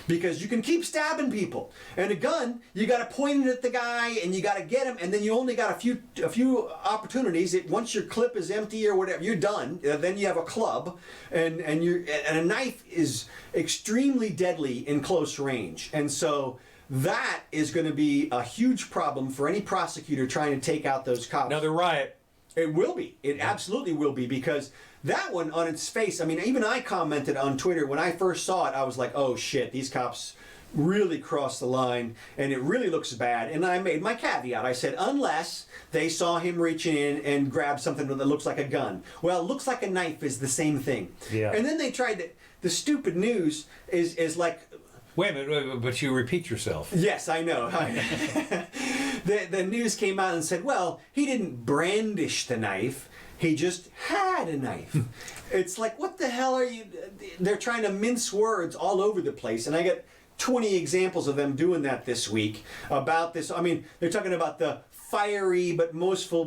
Because you can keep stabbing people, and a gun, you got to point it at the guy, and you got to get him, and then you only got a few opportunities. Once your clip is empty or whatever, you're done. Then you have a club, and a knife is extremely deadly in close range, and so that is going to be a huge problem for any prosecutor trying to take out those cops. Now the riot It will be. It absolutely will be, because that one on its face, I mean, even I commented on Twitter when I first saw it, I was like, oh shit, these cops really crossed the line and it really looks bad. And I made my caveat. I said, unless they saw him reaching in and grab something that looks like a gun. Well, it looks like a knife is the same thing. Yeah. And then they tried to, the stupid news is like, Wait a minute, but you repeat yourself. yes, I know. The news came out and said, well, he didn't brandish the knife. He just had a knife. It's like, what the hell are you... They're trying to mince words all over the place. And I got 20 examples of them doing that this week about this. I mean, they're talking about the fiery but mostful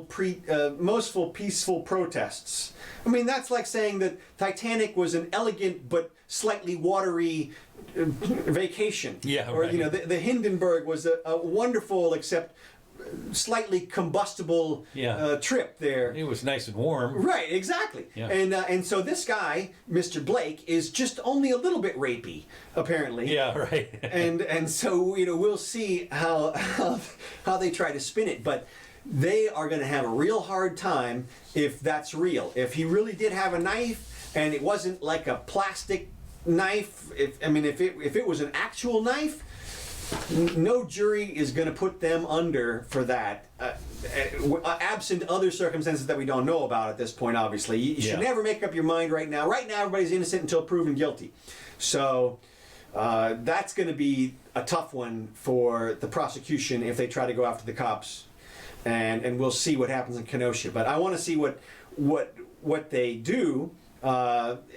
peaceful protests. I mean, that's like saying that Titanic was an elegant but slightly watery vacation. Yeah, or right. you know, the Hindenburg was a wonderful except slightly combustible trip there. It was nice and warm. Right, exactly. Yeah. And so this guy, Mr. Blake, is just only a little bit rapey, apparently. Yeah, right. and so, you know, we'll see how they try to spin it, but they are going to have a real hard time if that's real. If he really did have a knife and it wasn't like a plastic knife, if it was an actual knife, no jury is going to put them under for that, absent other circumstances that we don't know about at this point, obviously. You should never make up your mind right now. Right now, everybody's innocent until proven guilty. So that's going to be a tough one for the prosecution if they try to go after the cops. And we'll see what happens in Kenosha. But I want to see what they do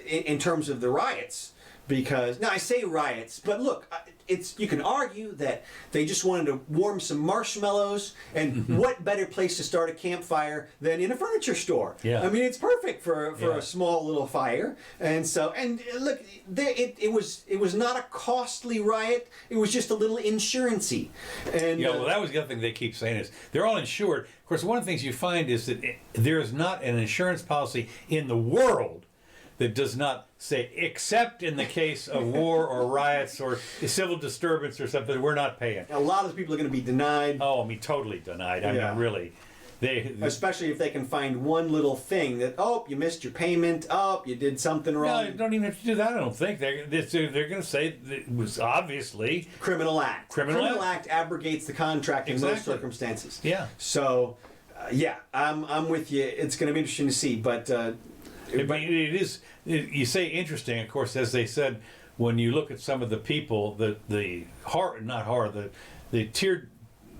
in terms of the riots. Because, now I say riots, but look, you can argue that they just wanted to warm some marshmallows, and what better place to start a campfire than in a furniture store? Yeah. I mean, it's perfect for a small little fire. And so, and look, it was not a costly riot. It was just a little insurance-y. And well, that was the other thing they keep saying is they're all insured. Of course, one of the things you find is that there is not an insurance policy in the world that does not say, except in the case of war or riots or civil disturbance or something, we're not paying. a lot of people are going to be denied. Oh, I mean, totally denied. I mean, really. Especially if they can find one little thing that, oh, you missed your payment, oh, you did something wrong. No, you don't even have to do that, I don't think. They're going to say that it was obviously... Criminal act. Criminal act abrogates the contract in most circumstances. Yeah. So, I'm with you. It's going to be interesting to see, but... it is. You say interesting, of course, as they said, when you look at some of the people, the tiered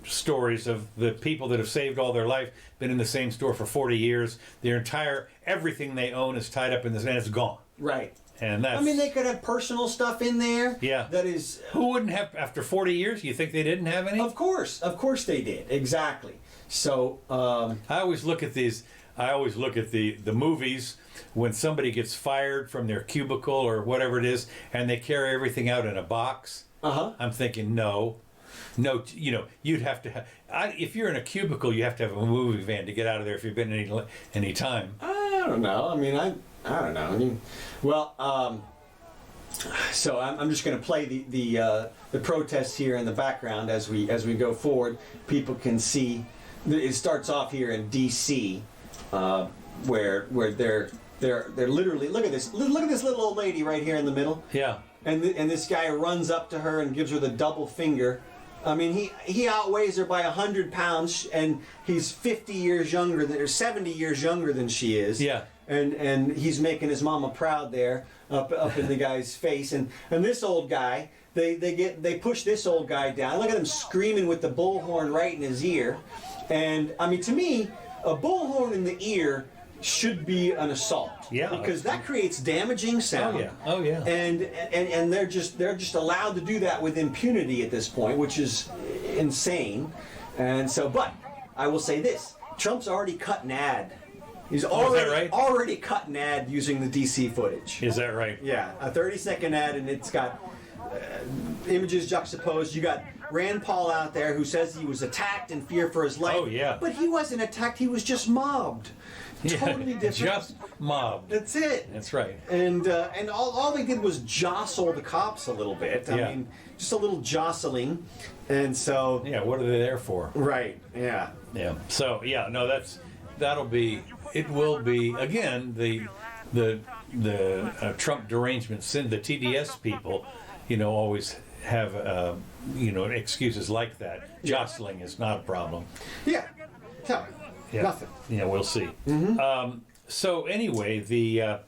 stories of the people that have saved all their life, been in the same store for 40 years, everything they own is tied up in this, and it's gone. Right. And that's... I mean, they could have personal stuff in there. Yeah. That is... Who wouldn't have, after 40 years, you think they didn't have any? Of course they did. Exactly. So, I always look at the movies when somebody gets fired from their cubicle or whatever it is, and they carry everything out in a box. I'm thinking, no, you'd have to have... if you're in a cubicle, you have to have a movie van to get out of there if you've been any time. I don't know. I mean, I don't know. I mean, well, so I'm just going to play the protests here in the background as we go forward. People can see. It starts off here in D.C., where they're literally, look at this little old lady right here in the middle. Yeah. And this guy runs up to her and gives her the double finger. I mean, he outweighs her by 100 pounds, and he's 50 years younger or 70 years younger than she is. Yeah. And he's making his mama proud there, up in the guy's face. And this old guy, they push this old guy down. Look at him screaming with the bullhorn right in his ear. And I mean, to me, a bullhorn in the ear should be an assault. Yeah. Because that creates damaging sound. Oh yeah. And they're just allowed to do that with impunity at this point, which is insane. And so, but I will say this: Trump's already cut an ad. He's already cut an ad using the DC footage. Is that right? Yeah, a 30-second ad, and it's got images juxtaposed. You got Rand Paul out there who says he was attacked in fear for his life. Oh yeah. But he wasn't attacked. He was just mobbed. Totally different. Just mobbed. That's it. That's right. And all they did was jostle the cops a little bit. I mean, just a little jostling. And so... Yeah, what are they there for? Right, yeah. Yeah. So, yeah, no, that's... that'll be. It will be again the Trump derangement sin. The TDS people, always have excuses like that. Jostling is not a problem. Yeah. No, Yeah. nothing. We'll see. So anyway, the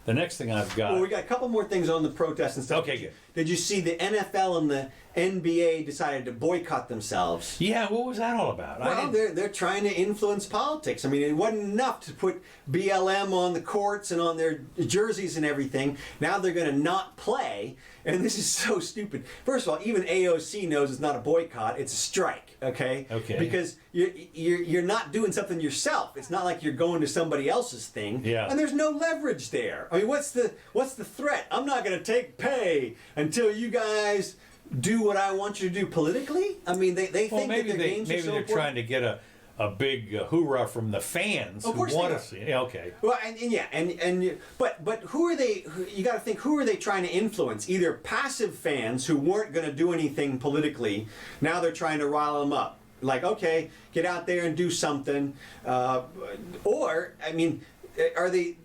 next thing I've got. Well, we got a couple more things on the protest and stuff. Okay, good. Did you see the NFL and the NBA decided to boycott themselves? Yeah, what was that all about? Well, they're trying to influence politics. I mean, it wasn't enough to put BLM on the courts and on their jerseys and everything. Now they're going to not play, and this is so stupid. First of all, even AOC knows it's not a boycott; it's a strike. Okay. Okay. Because you're not doing something yourself. It's not like you're going to somebody else's thing. Yeah. And there's no leverage there. I mean, what's the threat? I'm not going to take pay until you guys do what I want you to do politically. I mean, they think maybe that their games are so they're important. trying to get a big hoorah from the fans who course want they to see. Yeah, okay. Well, but who are they? You got to think, who are they trying to influence? Either passive fans who weren't going to do anything politically. Now they're trying to rile them up. Like, okay, get out there and do something. Or, I mean, are they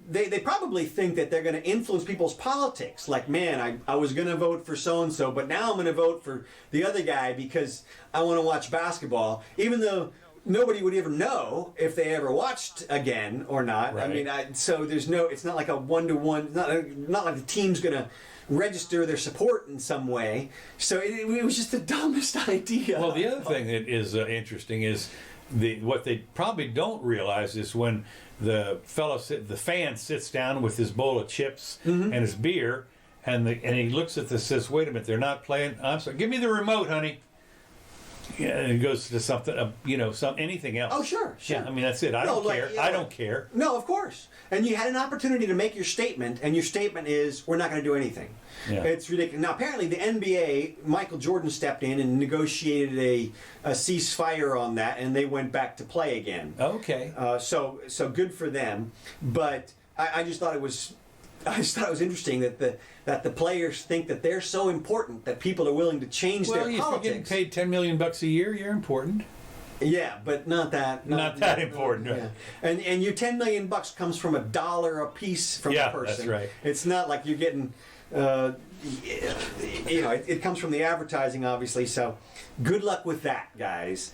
probably think that they're going to influence people's politics. Like, man, I was going to vote for so-and-so, but now I'm going to vote for the other guy because I want to watch basketball, even though nobody would ever know if they ever watched again or not. Right. I mean, so there's no, it's not like a one-to-one, not like the team's going to register their support in some way. So it was just the dumbest idea. Well, the other thing that is interesting is what they probably don't realize is when the fan sits down with his bowl of chips and his beer, and he looks at this, says, "Wait a minute, they're not playing. I'm sorry, give me the remote, honey." Yeah, and it goes to something, anything else. Oh, sure. Yeah, I mean, that's it. I don't care. I don't care. No, of course. And you had an opportunity to make your statement, and your statement is, we're not going to do anything. Yeah. It's ridiculous. Now, apparently, the NBA, Michael Jordan stepped in and negotiated a ceasefire on that, and they went back to play again. Okay. So good for them. But I just thought it was interesting that the players think that they're so important that people are willing to change their Well, if politics. you're getting paid $10 million a year, you're important. Yeah, but not that important. Yeah. And your $10 million comes from $1 a piece from the person. That's right. It's not like you're getting, it comes from the advertising, obviously. So, good luck with that, guys.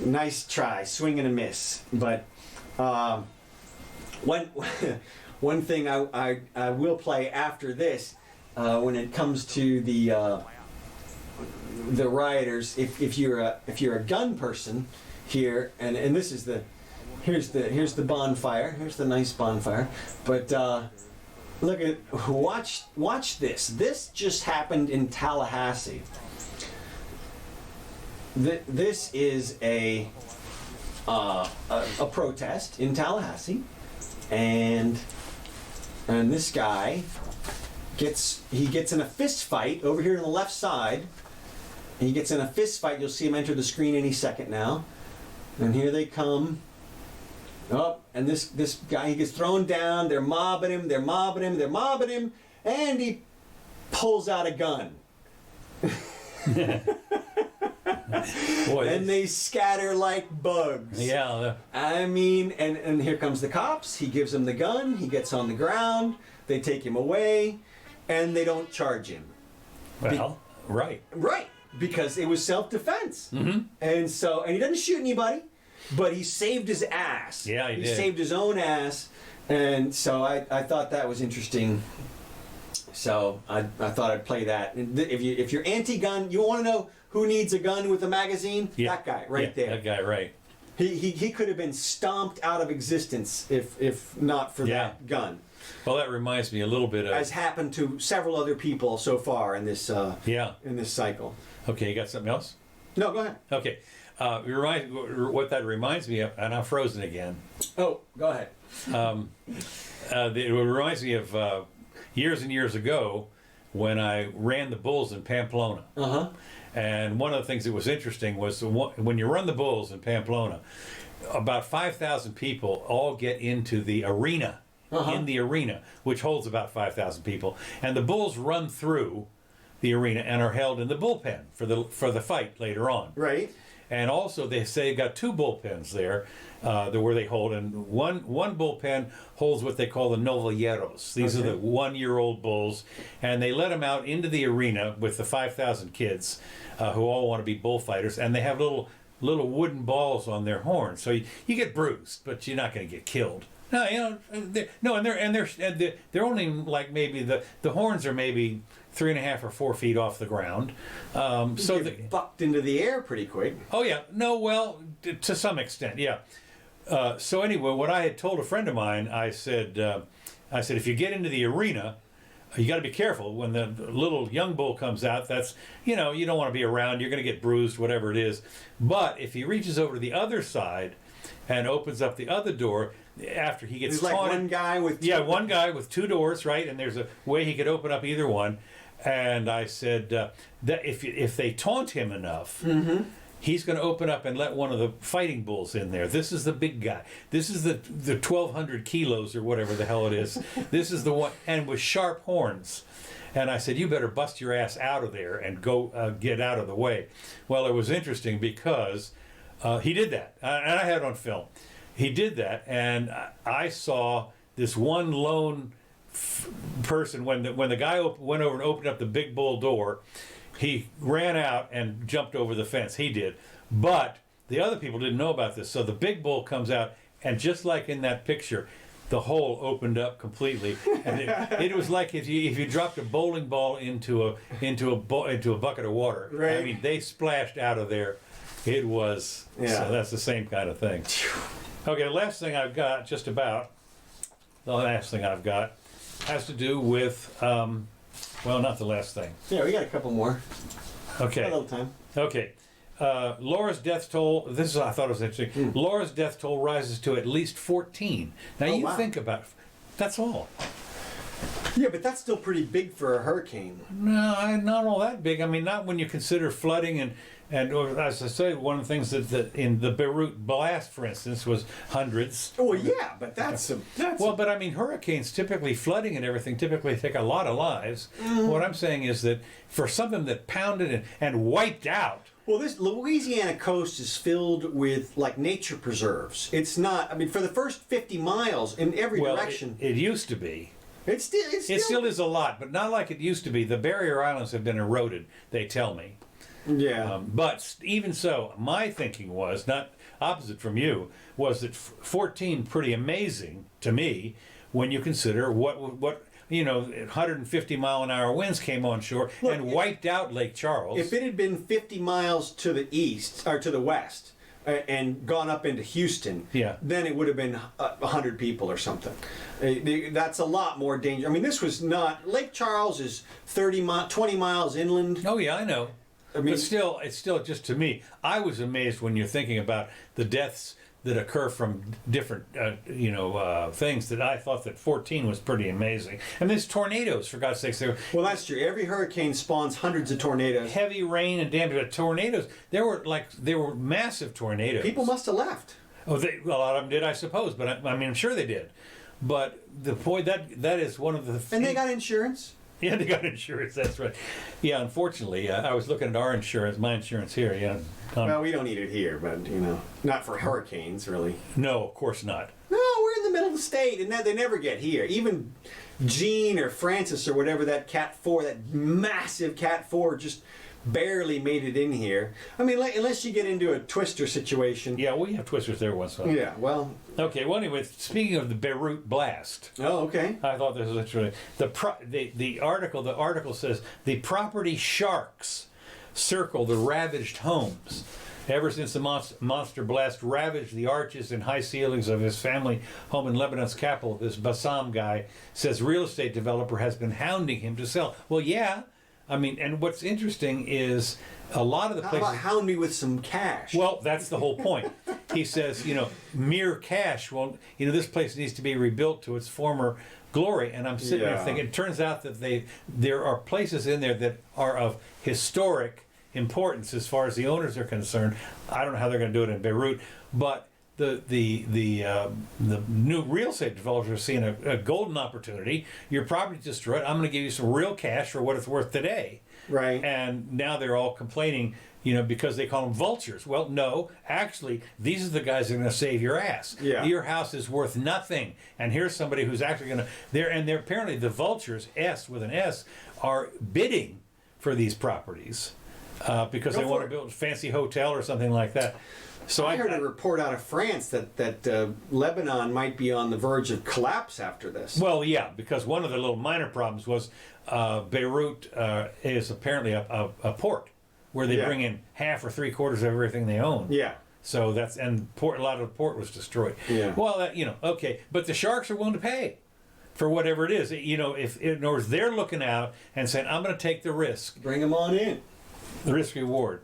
Nice try, swing and a miss. But one thing I will play after this, when it comes to the rioters, if you're a gun person here, and this is here's the bonfire. Here's the nice bonfire. But watch this. This just happened in Tallahassee. This is a protest in Tallahassee, and this guy gets in a fist fight over here on the left side. And he gets in a fist fight. You'll see him enter the screen any second now. And here they come. Oh, and this guy, he gets thrown down. They're mobbing him. And he pulls out a gun. Boy, and they scatter like bugs. Yeah. I mean, and here comes the cops. He gives them the gun. He gets on the ground. They take him away, and they don't charge him. Well, right. Right, because it was self-defense. Mm-hmm. And he doesn't shoot anybody, but he saved his ass. Yeah, he did. He saved his own ass, and so I thought that was interesting. So I thought I'd play that. If you're anti-gun, you want to know who needs a gun with a magazine? Yeah. That guy right there. That guy, right. He could have been stomped out of existence if not for that gun. Well, that reminds me a little bit of... As happened to several other people so far in this in this cycle. Okay, you got something else? No, go ahead. Okay. What that reminds me of, and I'm frozen again. Oh, go ahead. It reminds me of years and years ago when I ran the bulls in Pamplona. Uh-huh. And one of the things that was interesting was when you run the bulls in Pamplona, about 5,000 people all get into the arena. In the arena, which holds about 5,000 people, and the bulls run through the arena and are held in the bullpen for the fight later on. Right. And also they say they got 2 bullpens there, where they hold, and one bullpen holds what they call the novelleros. These are the 1-year-old bulls, and they let them out into the arena with the 5,000 kids who all want to be bullfighters, and they have little wooden balls on their horns, so you get bruised, but you're not going to get killed. No, they're only like maybe the horns are maybe 3.5 or 4 feet off the ground. So they bucked into the air pretty quick. Oh yeah, no, well, to some extent, yeah. So anyway, what I had told a friend of mine, I said, if you get into the arena, you got to be careful when the little young bull comes out. That's, you don't want to be around. You're going to get bruised, whatever it is. But if he reaches over to the other side and opens up the other door after he gets taunted, like one guy with one guy with 2 doors, right? And there's a way he could open up either one. And I said that if they taunt him enough, he's going to open up and let one of the fighting bulls in there. This is the big guy. This is the 1,200 kilos or whatever the hell it is. This is the one, and with sharp horns. And I said, you better bust your ass out of there and go get out of the way. Well, it was interesting because he did that, and I had it on film. He did that, and I saw this one lone person when the guy went over and opened up the big bull door. He ran out and jumped over the fence. He did. But the other people didn't know about this. So the big bull comes out, and just like in that picture, the hole opened up completely. And it was like if you dropped a bowling ball into a bucket of water. Right. I mean, they splashed out of there. It was, so that's the same kind of thing. Okay, the last thing I've got has to do with, well, not the last thing. Yeah, we got a couple more. Okay. A little time. Okay. Laura's death toll, I thought it was interesting. Laura's death toll rises to at least 14. Now think about, that's all. Yeah, but that's still pretty big for a hurricane. No, not all that big. I mean, not when you consider flooding and as I say, one of the things that in the Beirut blast, for instance, was hundreds. Oh, yeah, but that's but I mean, hurricanes typically, flooding and everything, typically take a lot of lives. What I'm saying is that for something that pounded and wiped out. Well, this Louisiana coast is filled with like nature preserves. It's not. I mean, for the first 50 miles in every direction. It used to be. It still is a lot, but not like it used to be. The barrier islands have been eroded, they tell me. Yeah. But even so, my thinking was, not opposite from you, was that 14 pretty amazing to me when you consider what 150 mile an hour winds came on shore and wiped out Lake Charles. If it had been 50 miles to the east or to the west and gone up into Houston, then it would have been 100 people or something. That's a lot more dangerous. I mean, this was not. Lake Charles is 20 miles inland. Oh yeah, I know. I mean, but it's still just, to me, I was amazed when you're thinking about the deaths that occur from different, things, that I thought that 14 was pretty amazing. And there's tornadoes, for God's sakes. Well, that's true. Every hurricane spawns hundreds of tornadoes. Heavy rain and damage. But tornadoes, there were massive tornadoes. People must have left. Oh, a lot of them did, I suppose. But I mean, I'm sure they did. But the point, that is one of the things. And they got insurance. Yeah, they got insurance, that's right. Yeah, unfortunately, I was looking at our insurance, my insurance here, well, we don't need it here, but, not for hurricanes, really. No, of course not. No, we're in the middle of the state, and they never get here. Even Gene or Francis or whatever, that Cat 4, that massive Cat 4 just barely made it in here. I mean, unless you get into a twister situation. Yeah, we have twisters there once in a while. Yeah, well. Okay, well, anyway, speaking of the Beirut blast. Oh, okay. I thought this was literally the article says the property sharks circle the ravaged homes. Ever since the monster blast ravaged the arches and high ceilings of his family home in Lebanon's capital, this Bassam guy says real estate developer has been hounding him to sell. Well, yeah. I mean, and what's interesting is a lot of the places. How about hound me with some cash? Well, that's the whole point. He says, mere cash won't. This place needs to be rebuilt to its former glory. And I'm sitting there thinking, it turns out that there are places in there that are of historic importance as far as the owners are concerned. I don't know how they're going to do it in Beirut, but the new real estate developers are seeing a golden opportunity. Your property's destroyed. I'm going to give you some real cash for what it's worth today. Right. And now they're all complaining, because they call them vultures. Well, no, actually, these are the guys that are going to save your ass. Yeah. Your house is worth nothing. And here's somebody who's actually going to, they're apparently the vultures, S with an S, are bidding for these properties because they want to build a fancy hotel or something like that. So I heard a report out of France that Lebanon might be on the verge of collapse after this. Well, yeah, because one of the little minor problems was Beirut is apparently a port where they bring in half or three-quarters of everything they own. Yeah. So a lot of the port was destroyed. Yeah. Well, okay, but the sharks are willing to pay for whatever it is. If in other words, they're looking out and saying, "I'm going to take the risk." Bring them on in. The risk reward.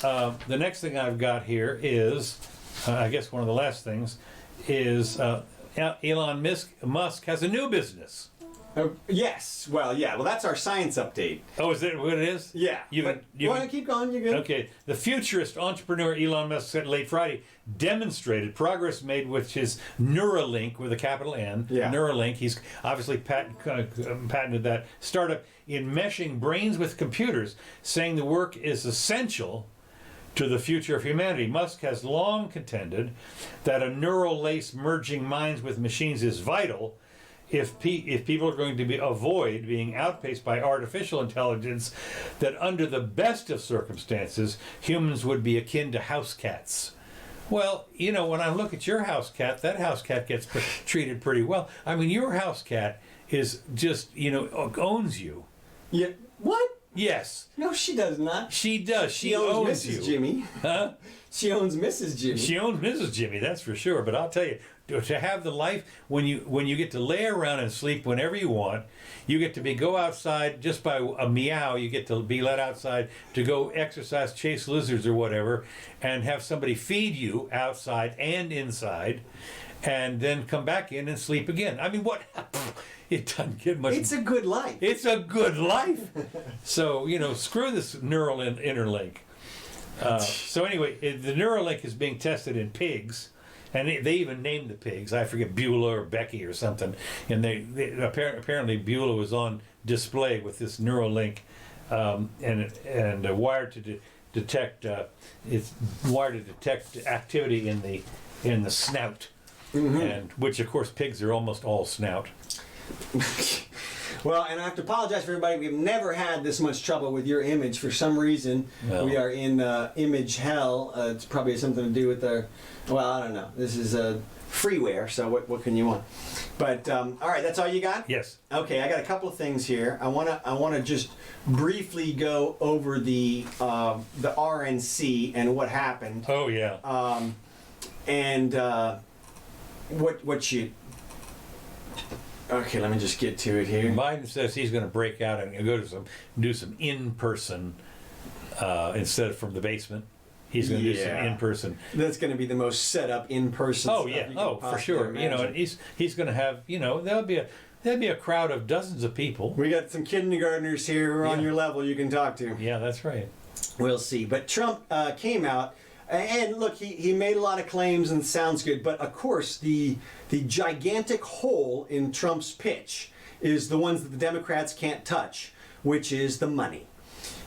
The next thing I've got here is, I guess one of the last things, is Elon Musk has a new business. Yes. Well, yeah. Well, that's our science update. Oh, is that what it is? Yeah. You want to keep going? You're good. Okay. The futurist entrepreneur Elon Musk said late Friday demonstrated progress made with his Neurolink with a capital N. Yeah. Neurolink. He's obviously patented that startup in meshing brains with computers, saying the work is essential to the future of humanity. Musk has long contended that a neural lace merging minds with machines is vital if people are going to avoid being outpaced by artificial intelligence, that under the best of circumstances, humans would be akin to house cats. Well, when I look at your house cat, that house cat gets treated pretty well. I mean, your house cat is just, owns you. Yeah. What? Yes. No, she does not. She does. She owns you. Mrs. Jimmy. Huh? She owns Mrs. Jimmy. She owns Mrs. Jimmy, that's for sure. But I'll tell you, to have the life when you get to lay around and sleep whenever you want, you get to go outside just by a meow. You get to be let outside to go exercise, chase lizards or whatever, and have somebody feed you outside and inside, and then come back in and sleep again. I mean, what? It doesn't get much. It's a good life. It's a good life. So screw this neural interlink. So anyway, the Neuralink is being tested in pigs, and they even named the pigs. I forget, Beulah or Becky or something. And they apparently Beulah was on display with this Neuralink, and wired to detect activity in the snout, and which of course pigs are almost all snout. Well, and I have to apologize for everybody. We've never had this much trouble with your image. For some reason, we are in image hell. It's probably something to do with I don't know. This is freeware, so what can you want? But all right, that's all you got? Yes. Okay, I got a couple of things here. I wanna just briefly go over the RNC and what happened. Oh yeah. And what you. Okay, let me just get to it here. Biden says he's going to break out and do some in-person instead of from the basement. He's going to do some in-person. That's going to be the most set up in-person. Oh stuff yeah, you can for sure. imagine. And he's going to have there'll be a crowd of dozens of people. We got some kindergartners here who are on your level you can talk to. Yeah, that's right. We'll see. But Trump came out. And look, he made a lot of claims and sounds good, but of course the gigantic hole in Trump's pitch is the ones that the Democrats can't touch, which is the money.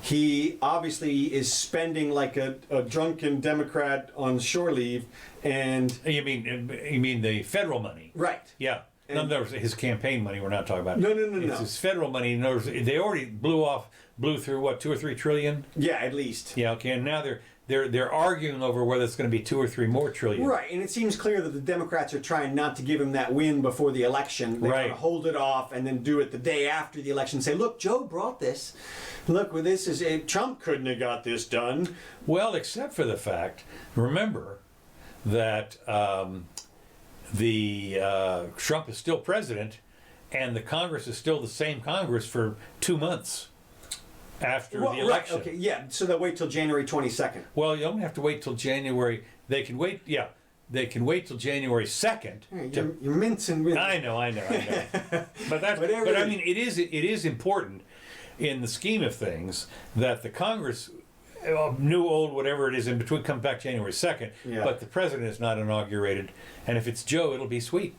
He obviously is spending like a drunken Democrat on shore leave, and You mean the federal money? right. Yeah. In other words, his campaign money. We're not talking about. No. It's his federal money. In other words, they already blew through what, 2 or 3 trillion? Yeah, at least. Yeah. Okay. And now they're arguing over whether it's going to be 2 or 3 more trillion. Right, and it seems clear that the Democrats are trying not to give him that win before the election. They want to hold it off and then do it the day after the election. Say, look, Joe brought this. Look, this is Trump couldn't have got this done. Well, except for the fact, remember that Trump is still president, and the Congress is still the same Congress for 2 months. After the election. Right, okay, yeah, so they'll wait till January 22nd. Well, you don't have to wait till January. They can wait till January 2nd. You're mincing with. I know. But I mean, it is important in the scheme of things that the Congress, new, old, whatever it is in between, comes back January 2nd. Yeah. But the president is not inaugurated, and if it's Joe, it'll be sweet.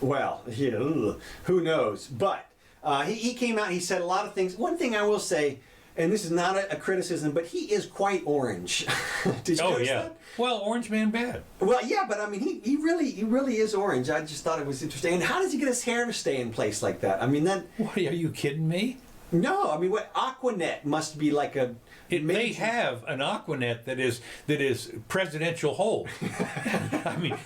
Well, yeah, who knows? But he came out. He said a lot of things. One thing I will say, and this is not a criticism, but he is quite orange. Did you notice that? Well, orange man bad. Well, yeah, but I mean, he really is orange. I just thought it was interesting. And how does he get his hair to stay in place like that? I mean, that. What, are you kidding me? No, I mean, what Aquanet must be like a. They have an Aquanet that is presidential hold. I mean,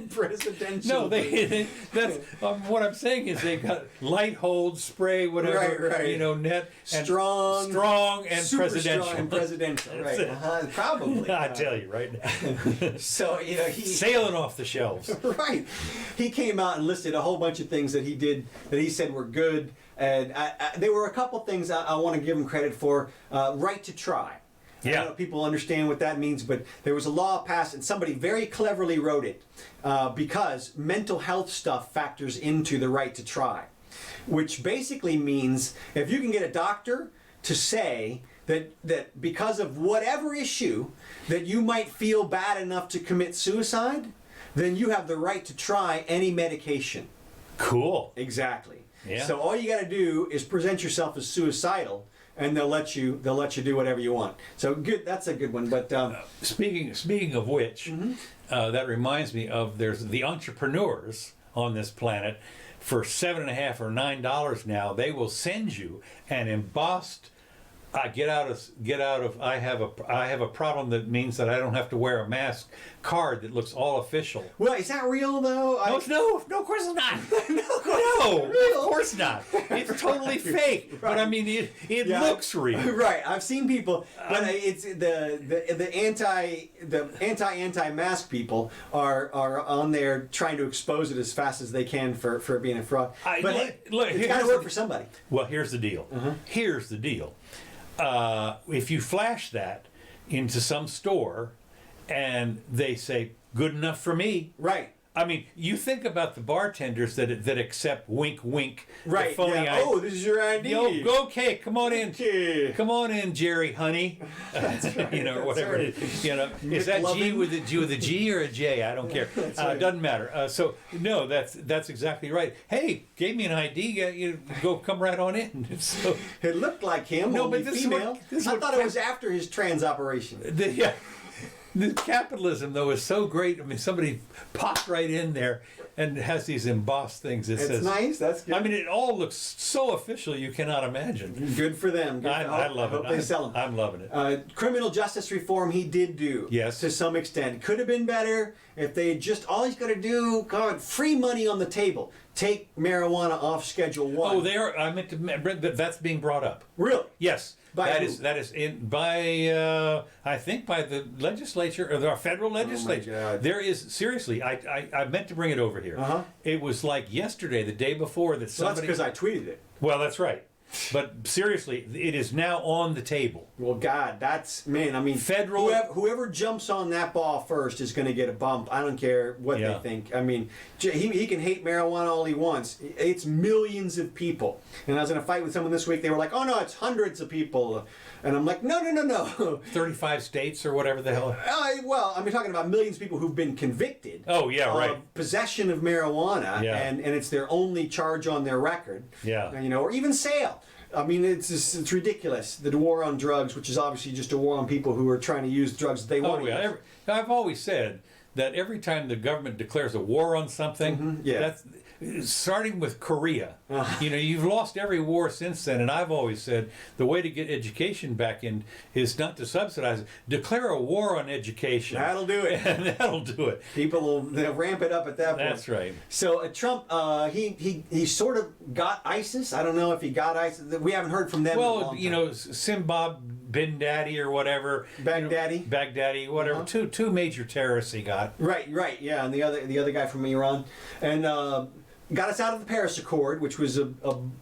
presidential. No, that's what I'm saying is they've got light hold, spray, whatever, right. net, and strong, and super presidential. Strong and presidential, right? Probably. I tell you right now. So he's sailing off the shelves. Right. He came out and listed a whole bunch of things that he did that he said were good. And there were a couple things I want to give him credit for. Right to try. Yeah. I don't know if people understand what that means, but there was a law passed, and somebody very cleverly wrote it because mental health stuff factors into the right to try, which basically means if you can get a doctor to say that because of whatever issue that you might feel bad enough to commit suicide, then you have the right to try any medication. Cool. Exactly. Yeah. So all you got to do is present yourself as suicidal, and they'll let you do whatever you want. So good. That's a good one. But speaking of which, that reminds me of there's the entrepreneurs on this planet for $7.50 or $9 now. They will send you an embossed. I have a problem that means that I don't have to wear a mask card that looks all official. Well, is that real though? No, of course it's not. No, of course not. It's totally fake. Right. But I mean, it looks real. Right. I've seen people, but it's the anti-mask people are on there trying to expose it as fast as they can for being a fraud. But look, it's got to work for somebody. Well, here's the deal. Here's the deal. If you flash that into some store and they say, good enough for me. Right. I mean, you think about the bartenders that accept wink, wink. Right. Yeah. Oh, this is your ID. Okay, come on in. Okay. Come on in, Jerry, honey. That's right. Or whatever right. it is. Is that G with a G or a J? I don't care. Right. Doesn't matter. So no, that's exactly right. Hey, gave me an ID. Come right on in. So, it looked like him. No, only but this female. I thought it was after his trans operation. The capitalism, though, is so great. I mean, somebody popped right in there and has these embossed things. It says, nice. That's good. I mean, it all looks so official you cannot imagine. Good for them. I love it. I hope they sell them. I'm loving it. Criminal justice reform he did do. Yes. To some extent. Could have been better if they just, all he's got to do, free money on the table. Take marijuana off Schedule 1. Oh, I meant to, that's being brought up. Really? Yes. That is by I think by the legislature or the federal legislature. Oh my God. There is seriously. I meant to bring it over here. It was like yesterday, the day before that somebody. Well, that's because I tweeted it. Well, that's right. But seriously, it is now on the table. Well, God, I mean, federal. Whoever jumps on that ball first is going to get a bump. I don't care what they think. I mean, he can hate marijuana all he wants. It's millions of people. And I was in a fight with someone this week. They were like, "Oh no, it's hundreds of people," and I'm like, "No." 35 states or whatever the hell. Well, I mean, talking about millions of people who've been convicted. Oh yeah, right. Possession of marijuana, and it's their only charge on their record. Yeah. Or even sale. I mean, it's ridiculous. The war on drugs, which is obviously just a war on people who are trying to use drugs that they want to use. I've always said that every time the government declares a war on something, that's starting with Korea. You've lost every war since then, and I've always said the way to get education back in is not to subsidize it. Declare a war on education. That'll do it. And that'll do it. They'll ramp it up at that point. That's right. So Trump, he sort of got ISIS. I don't know if he got ISIS. We haven't heard from them. Well, Simbab bin Daddy or whatever. Baghdadi, whatever. Two major terrorists he got. Right, yeah, and the other guy from Iran, and got us out of the Paris Accord, which was a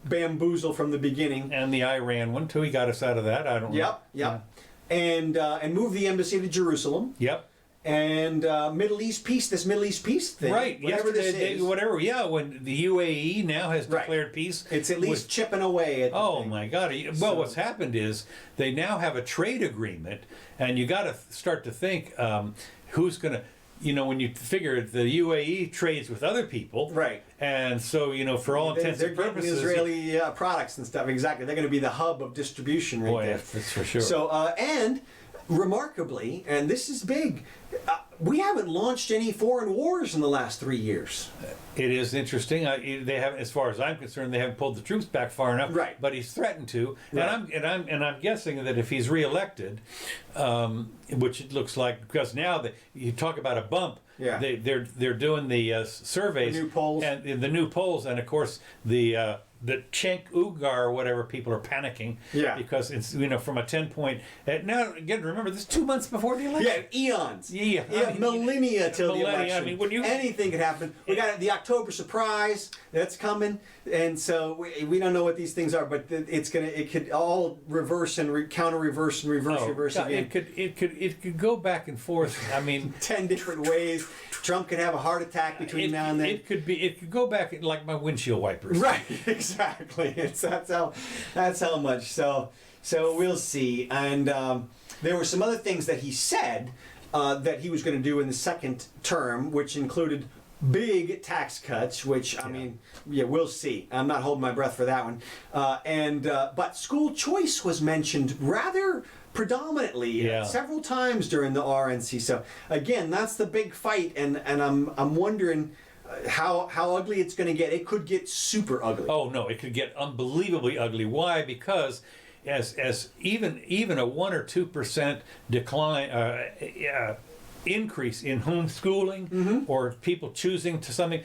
bamboozle from the beginning. And the Iran one too. He got us out of that. I don't know. Yep. And moved the embassy to Jerusalem. Yep. And Middle East peace thing. Right. Whatever this is. Whatever. Yeah. When the UAE now has declared peace, it's at least chipping away at. Oh my God! Well, what's happened is they now have a trade agreement, and you got to start to think who's going to. when you figure the UAE trades with other people, Right. and so for all intents They're and getting purposes, Israeli products and stuff. Exactly, they're going to be the hub of distribution right there. that's for sure. So and remarkably, and this is big, we haven't launched any foreign wars in the last 3 years. It is interesting. They haven't, as far as I'm concerned, they haven't pulled the troops back far enough. Right. But he's threatened to, Right. and I'm guessing that if he's reelected, which it looks like, because now that you talk about a bump, Yeah. they're doing the surveys, The new polls. and the new polls, and of course the Cenk Uygur or whatever, people are panicking. Yeah. Because it's from a 10-point. Now again, remember this 2 months before the election. Yeah, eons. Yeah. I mean, millennia till the millennia. election. I mean, when you- anything could happen. We got the October surprise that's coming, and so we don't know what these things are, but it could all reverse and counter reverse and reverse God, again. it could go back and forth. I mean, 10 different ways. Trump could have a heart attack between now and then. It could go back like my windshield wipers. Right, exactly. That's how much. So we'll see. And there were some other things that he said that he was going to do in the second term, which included big tax cuts. Which I mean, we'll see. I'm not holding my breath for that one. But school choice was mentioned rather predominantly several times during the RNC. So again, that's the big fight, and I'm wondering how ugly it's going to get. It could get super ugly. Oh no, it could get unbelievably ugly. Why? Because as even a 1 or 2% decline increase in homeschooling or people choosing to something,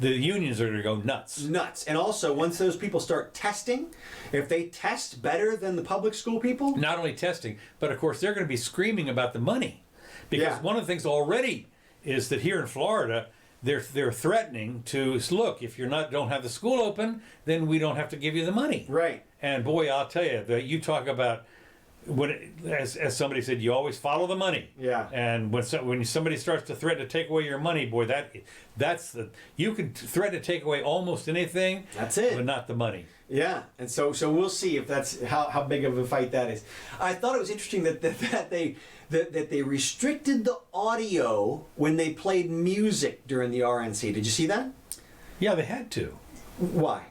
the unions are going to go nuts. And also, once those people start testing, if they test better than the public school people, Not only testing, but of course they're going to be screaming about the money, because one of the things already is that here in Florida, they're threatening to look, if don't have the school open, then we don't have to give you the money. right? And boy, I'll tell you, you talk about as somebody said, you always follow the money. Yeah. And when somebody starts to threaten to take away your money, boy, you can threaten to take away almost anything. That's it. But not the money. Yeah, and so we'll see if that's how big of a fight that is. I thought it was interesting that they restricted the audio when they played music during the RNC. Did you see that? Yeah, they had to. Why?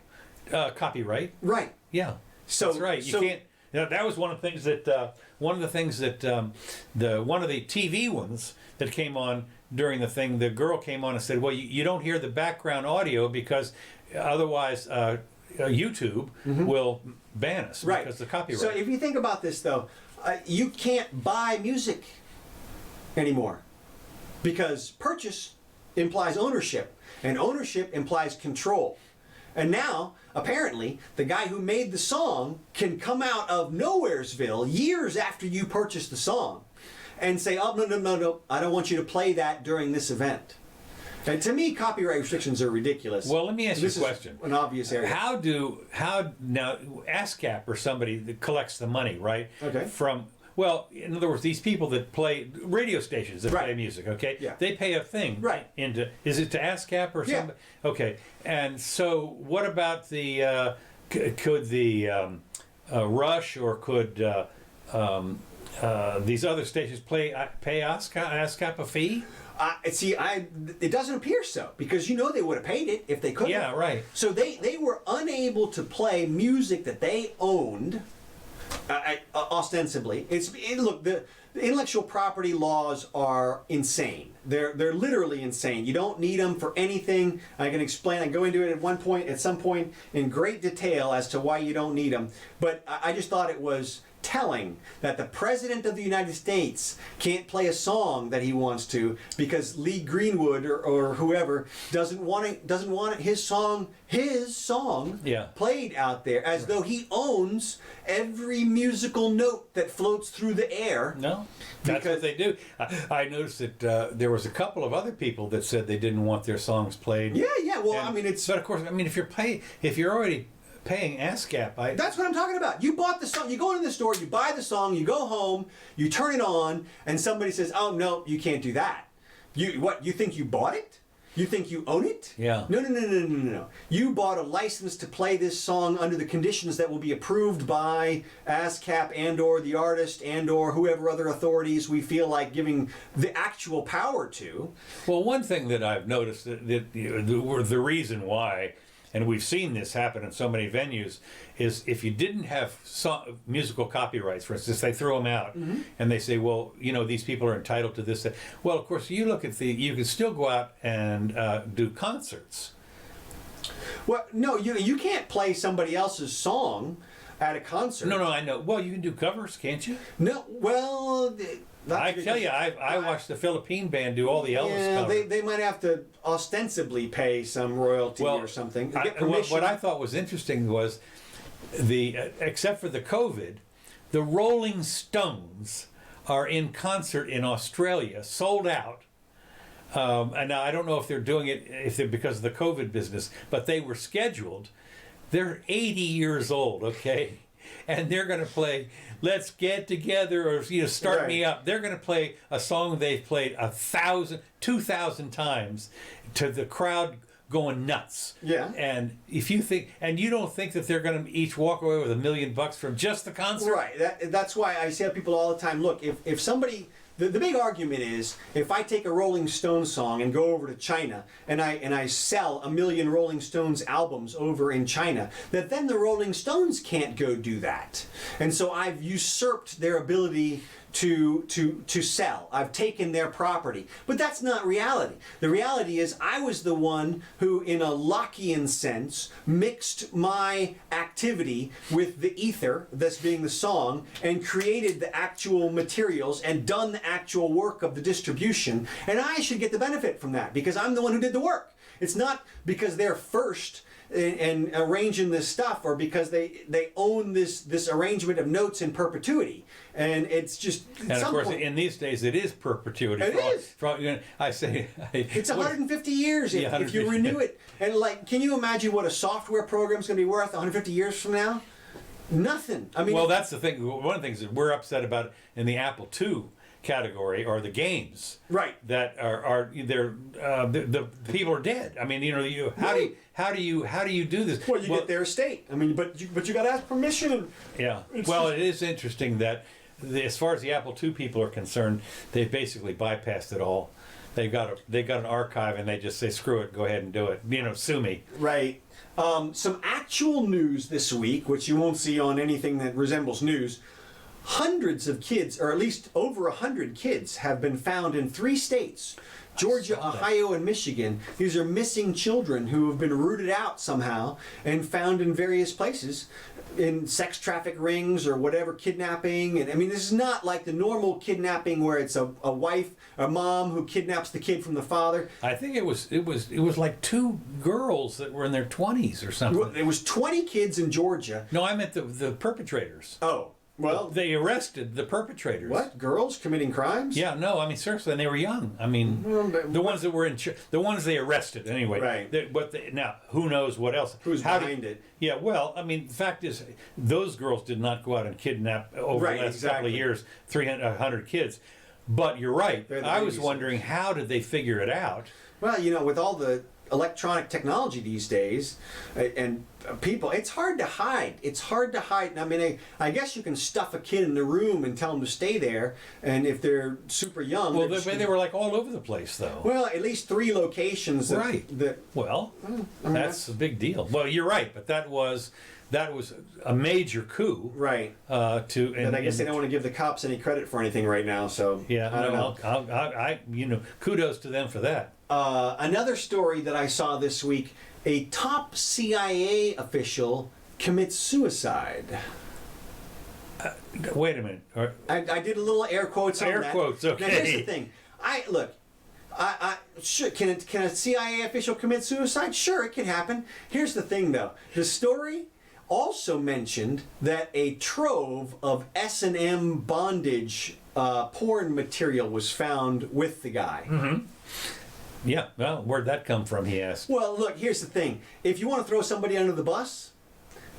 Copyright. Right. Yeah. So that's right. You can't. That was one of the things that one of the TV ones that came on during the thing. The girl came on and said, "Well, you don't hear the background audio because otherwise YouTube will ban us because of the copyright." So if you think about this, though, you can't buy music anymore because purchase implies ownership, and ownership implies control. And now, apparently, the guy who made the song can come out of Nowheresville years after you purchased the song and say, "Oh, no, I don't want you to play that during this event." And to me, copyright restrictions are ridiculous. Well, let me ask you a question. An obvious area. How now ASCAP or somebody that collects the money, right? Okay. In other words, these people that play radio stations that play music, okay? Yeah. They pay a thing. Right. Is it to ASCAP or something? Okay. And so what about could the Rush or could these other stations pay ASCAP a fee? It doesn't appear so, because they would have paid it if they could. Yeah, right. So they were unable to play music that they owned, ostensibly. Look, the intellectual property laws are insane. They're literally insane. You don't need them for anything. I can explain. I go into it at some point in great detail as to why you don't need them. But I just thought it was telling that the President of the United States can't play a song that he wants to because Lee Greenwood or whoever doesn't want his song played out there, as though he owns every musical note that floats through the air. No, that's what they do. I noticed that there was a couple of other people that said they didn't want their songs played. Yeah. Well, but of course, if you're already paying ASCAP, that's what I'm talking about. You bought the song. You go into the store, you buy the song, you go home, you turn it on, and somebody says, "Oh no, you can't do that." You think you bought it? You think you own it? Yeah. No. You bought a license to play this song under the conditions that will be approved by ASCAP and/or the artist and/or whoever other authorities we feel like giving the actual power to. Well, one thing that I've noticed that the reason why, and we've seen this happen in so many venues, is if you didn't have musical copyrights, for instance, they throw them out, and they say, well, these people are entitled to this. Well, of course, you can still go out and do concerts. Well, no, you can't play somebody else's song at a concert. No, I know. Well, you can do covers, can't you? No, well... I tell you, I watched the Philippine band do all the Elvis covers. Yeah, they might have to ostensibly pay some royalty or something. What I thought was interesting was except for the COVID, the Rolling Stones are in concert in Australia, sold out. And now I don't know if they're doing it because of the COVID business, but they were scheduled. They're 80 years old, okay? And they're going to play "Let's Get Together" or "Start Me Up." They're going to play a song they've played 2,000 times to the crowd going nuts. Yeah. And if you don't think that they're going to each walk away with $1 million from just the concert, right? That's why I say to people all the time: look, if somebody. The big argument is, if I take a Rolling Stones song and go over to China and I sell 1 million Rolling Stones albums over in China, that then the Rolling Stones can't go do that. And so I've usurped their ability to sell. I've taken their property. But that's not reality. The reality is I was the one who, in a Lockean sense, mixed my activity with the ether, this being the song, and created the actual materials and done the actual work of the distribution. And I should get the benefit from that because I'm the one who did the work. It's not because they're first in arranging this stuff or because they own this arrangement of notes in perpetuity. And it's just... And of course, in these days, it is perpetuity. It is. It's 150 years if you renew it. And can you imagine what a software program's going to be worth 150 years from now? Nothing. I mean... Well, that's the thing. One of the things that we're upset about in the Apple II category are the games, right? That the people are dead. I mean, how do you do this? Well, you get their estate. I mean, but you got to ask permission. Yeah. Well, it is interesting that as far as the Apple II people are concerned, they've basically bypassed it all. They've got an archive, and they just say, "Screw it, go ahead and do it. Sue me." Right. Some actual news this week, which you won't see on anything that resembles news. Hundreds of kids, or at least over 100 kids, have been found in 3 states, Georgia, Ohio, and Michigan. These are missing children who have been rooted out somehow and found in various places, in sex traffic rings or whatever, kidnapping. And I mean, this is not like the normal kidnapping where it's a wife, a mom who kidnaps the kid from the father. I think it was like 2 girls that were in their 20s or something. It was 20 kids in Georgia. No, I meant the perpetrators. Oh. Well, they arrested the perpetrators. What? Girls committing crimes? Yeah, no, I mean seriously, and they were young. I mean, the ones that were the ones they arrested anyway. Right. Now, who knows what else? Who's behind it? Yeah, well, I mean, the fact is, those girls did not go out and kidnap over the last couple of years 100 kids. But you're right. I was wondering, how did they figure it out? Well, with all the electronic technology these days, and people, it's hard to hide. I mean, I guess you can stuff a kid in the room and tell them to stay there, and if they're super young... Well, they were like all over the place, though. Well, at least 3 locations. Well, that's a big deal. Well, you're right, but that was a major coup. Right. And I guess they don't want to give the cops any credit for anything right now, so... Yeah, I don't know. Kudos to them for that. Another story that I saw this week, a top CIA official commits suicide. Wait a minute. I did a little air quotes on that. Air quotes, okay. Now here's the thing. Sure, can a CIA official commit suicide? Sure, it can happen. Here's the thing, though. The story also mentioned that a trove of S&M bondage porn material was found with the guy. Mm-hmm. Yeah, well, where'd that come from, he asked. Well, look, here's the thing. If you want to throw somebody under the bus,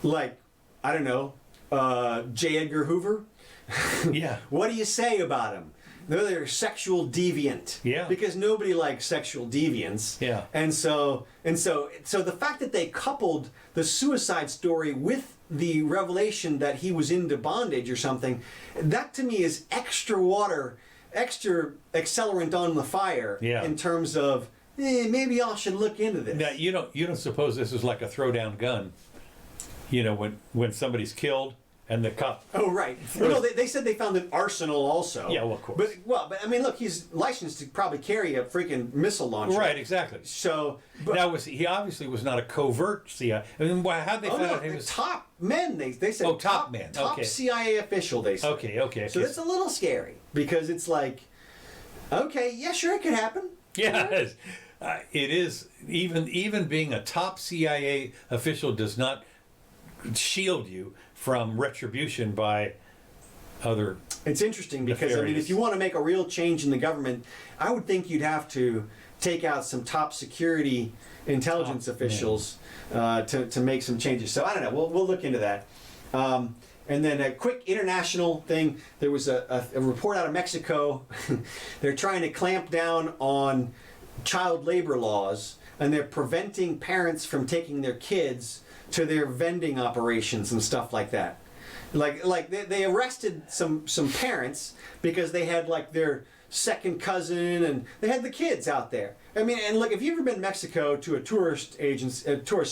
like, I don't know, J. Edgar Hoover, yeah. What do you say about him? they're sexual deviant. Yeah. Because nobody likes sexual deviants. Yeah. And so the fact that they coupled the suicide story with the revelation that he was into bondage or something, that to me is extra water, extra accelerant on the fire. Yeah. In terms of maybe y'all should look into this. Now, you don't suppose this is like a throwdown gun? You know, when somebody's killed and the cop. Oh, right. Well, no, they said they found an arsenal also. Yeah, well, of course. But I mean, look, he's licensed to probably carry a freaking missile launcher. Right, exactly. So, but, now he obviously was not a covert CIA. I mean, how'd they find out he was top men? They said top men. Top Okay. CIA official. They said. Okay. So that's a little scary because it's like, okay, yeah, sure, it could happen. Yeah, it is. Even being a top CIA official does not shield you from retribution by other. It's interesting because I mean, if you want to make a real change in the government, I would think you'd have to take out some top security intelligence officials to make some changes. So I don't know. We'll look into that. And then a quick international thing. There was a report out of Mexico. They're trying to clamp down on child labor laws, and they're preventing parents from taking their kids to their vending operations and stuff like that. Like they arrested some parents because they had like their second cousin and they had the kids out there. I mean, and look, if you've ever been to Mexico to a tourist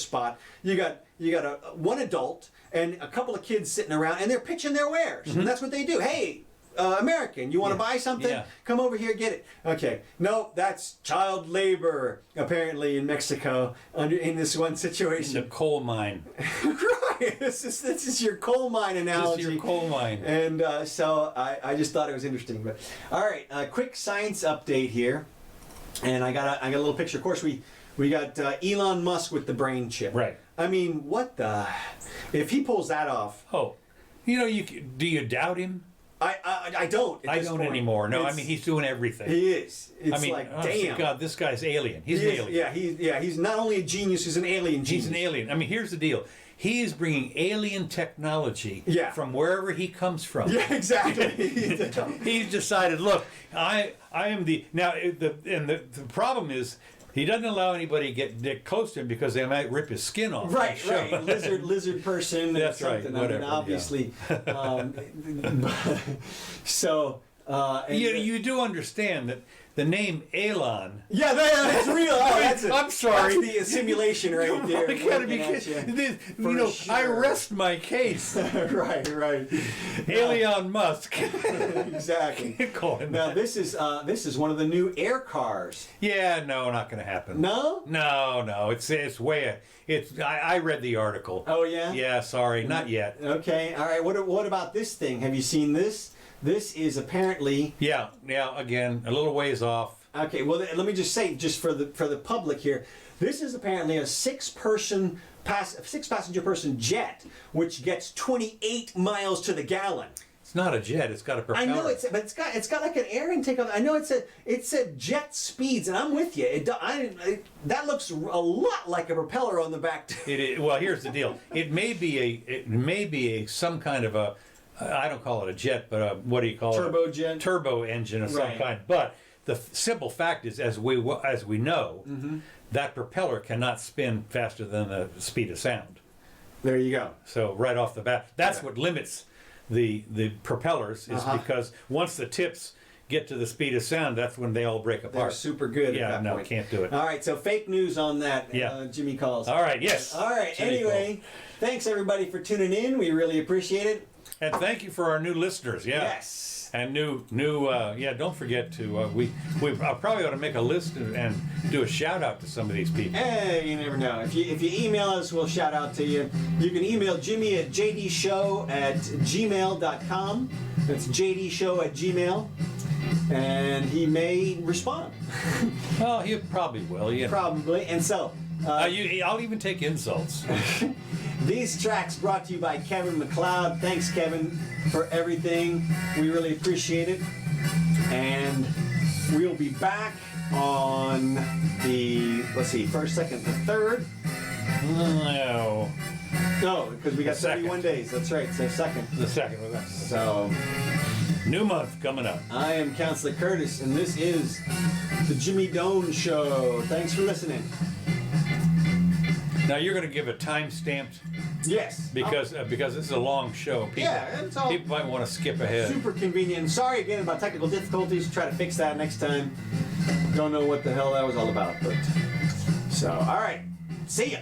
spot, you got one adult and a couple of kids sitting around and they're pitching their wares. Mm-hmm. And that's what they do. Hey, American, you want to buy something? Yeah. Come over here, get it. Okay. No, that's child labor, apparently, in Mexico, in this one situation. It's a coal mine. Right. This is your coal mine analogy. This is your coal mine. And so I just thought it was interesting. But all right, a quick science update here. And I got a little picture. Of course, we got Elon Musk with the brain chip. Right. I mean, what the... If he pulls that off... Oh, do you doubt him? I don't. I don't anymore. No, I mean he's doing everything. He is. It's I mean, like, damn. God, this guy's alien. He's an alien. Yeah, he's not only a genius, he's an alien genius. He's an alien. I mean, here's the deal. He is bringing alien technology from wherever he comes from. Yeah, exactly. He's decided, look, I am the the problem is he doesn't allow anybody to get close to him because they might rip his skin off. Right. Lizard person. That's right. Whatever. I mean, obviously. So. You do understand that the name Elon. Yeah, that's real. I'm sorry. That's the simulation right there. I gotta be kidding. Sure. I rest my case. right. Elon Musk. Exactly. Now this is one of the new air cars. Yeah, no, not going to happen. No. It's way. I read the article. Oh yeah. Yeah, sorry, not yet. Okay, all right. What about this thing? Have you seen this? This is apparently... Yeah, again, a little ways off. Okay, well, let me just say, just for the public here, this is apparently a six-passenger person jet, which gets 28 miles to the gallon. It's not a jet, it's got a propeller. I know, but it's got like an air intake on it. I know it said jet speeds, and I'm with you. That looks a lot like a propeller on the back. Well, here's the deal. It may be some kind of a... I don't call it a jet, but what do you call it? Turbo engine of some kind. But the simple fact is, as we know, that propeller cannot spin faster than the speed of sound. There you go. So right off the bat, that's what limits the propellers is because once the tips get to the speed of sound, that's when they all break apart. They're super good at that point. Can't do it. All right, so fake news on that. Jimmy calls. All right, yes. All right, anyway, thanks everybody for tuning in. We really appreciate it. And thank you for our new listeners, Yes. And new, don't forget to, we probably ought to make a list and do a shout out to some of these people. Hey, you never know. If you email us, we'll shout out to you. You can email Jimmy at jdshow@gmail.com. That's jdshow@gmail. And he may respond. Well, he probably will, Probably. And so... I'll even take insults. These tracks brought to you by Kevin MacLeod. Thanks, Kevin, for everything. We really appreciate it. And we'll be back on the, first, second, the third. No, because we got 71 days. That's right. So second. The second. So... New month coming up. I am Counselor Curtis, and this is the Jimmy Doane Show. Thanks for listening. Now you're going to give a time-stamped, Yes. because this is a long show. People might want to skip ahead. Super convenient. Sorry again about technical difficulties. Try to fix that next time. Don't know what the hell that was all about, but so all right. See ya.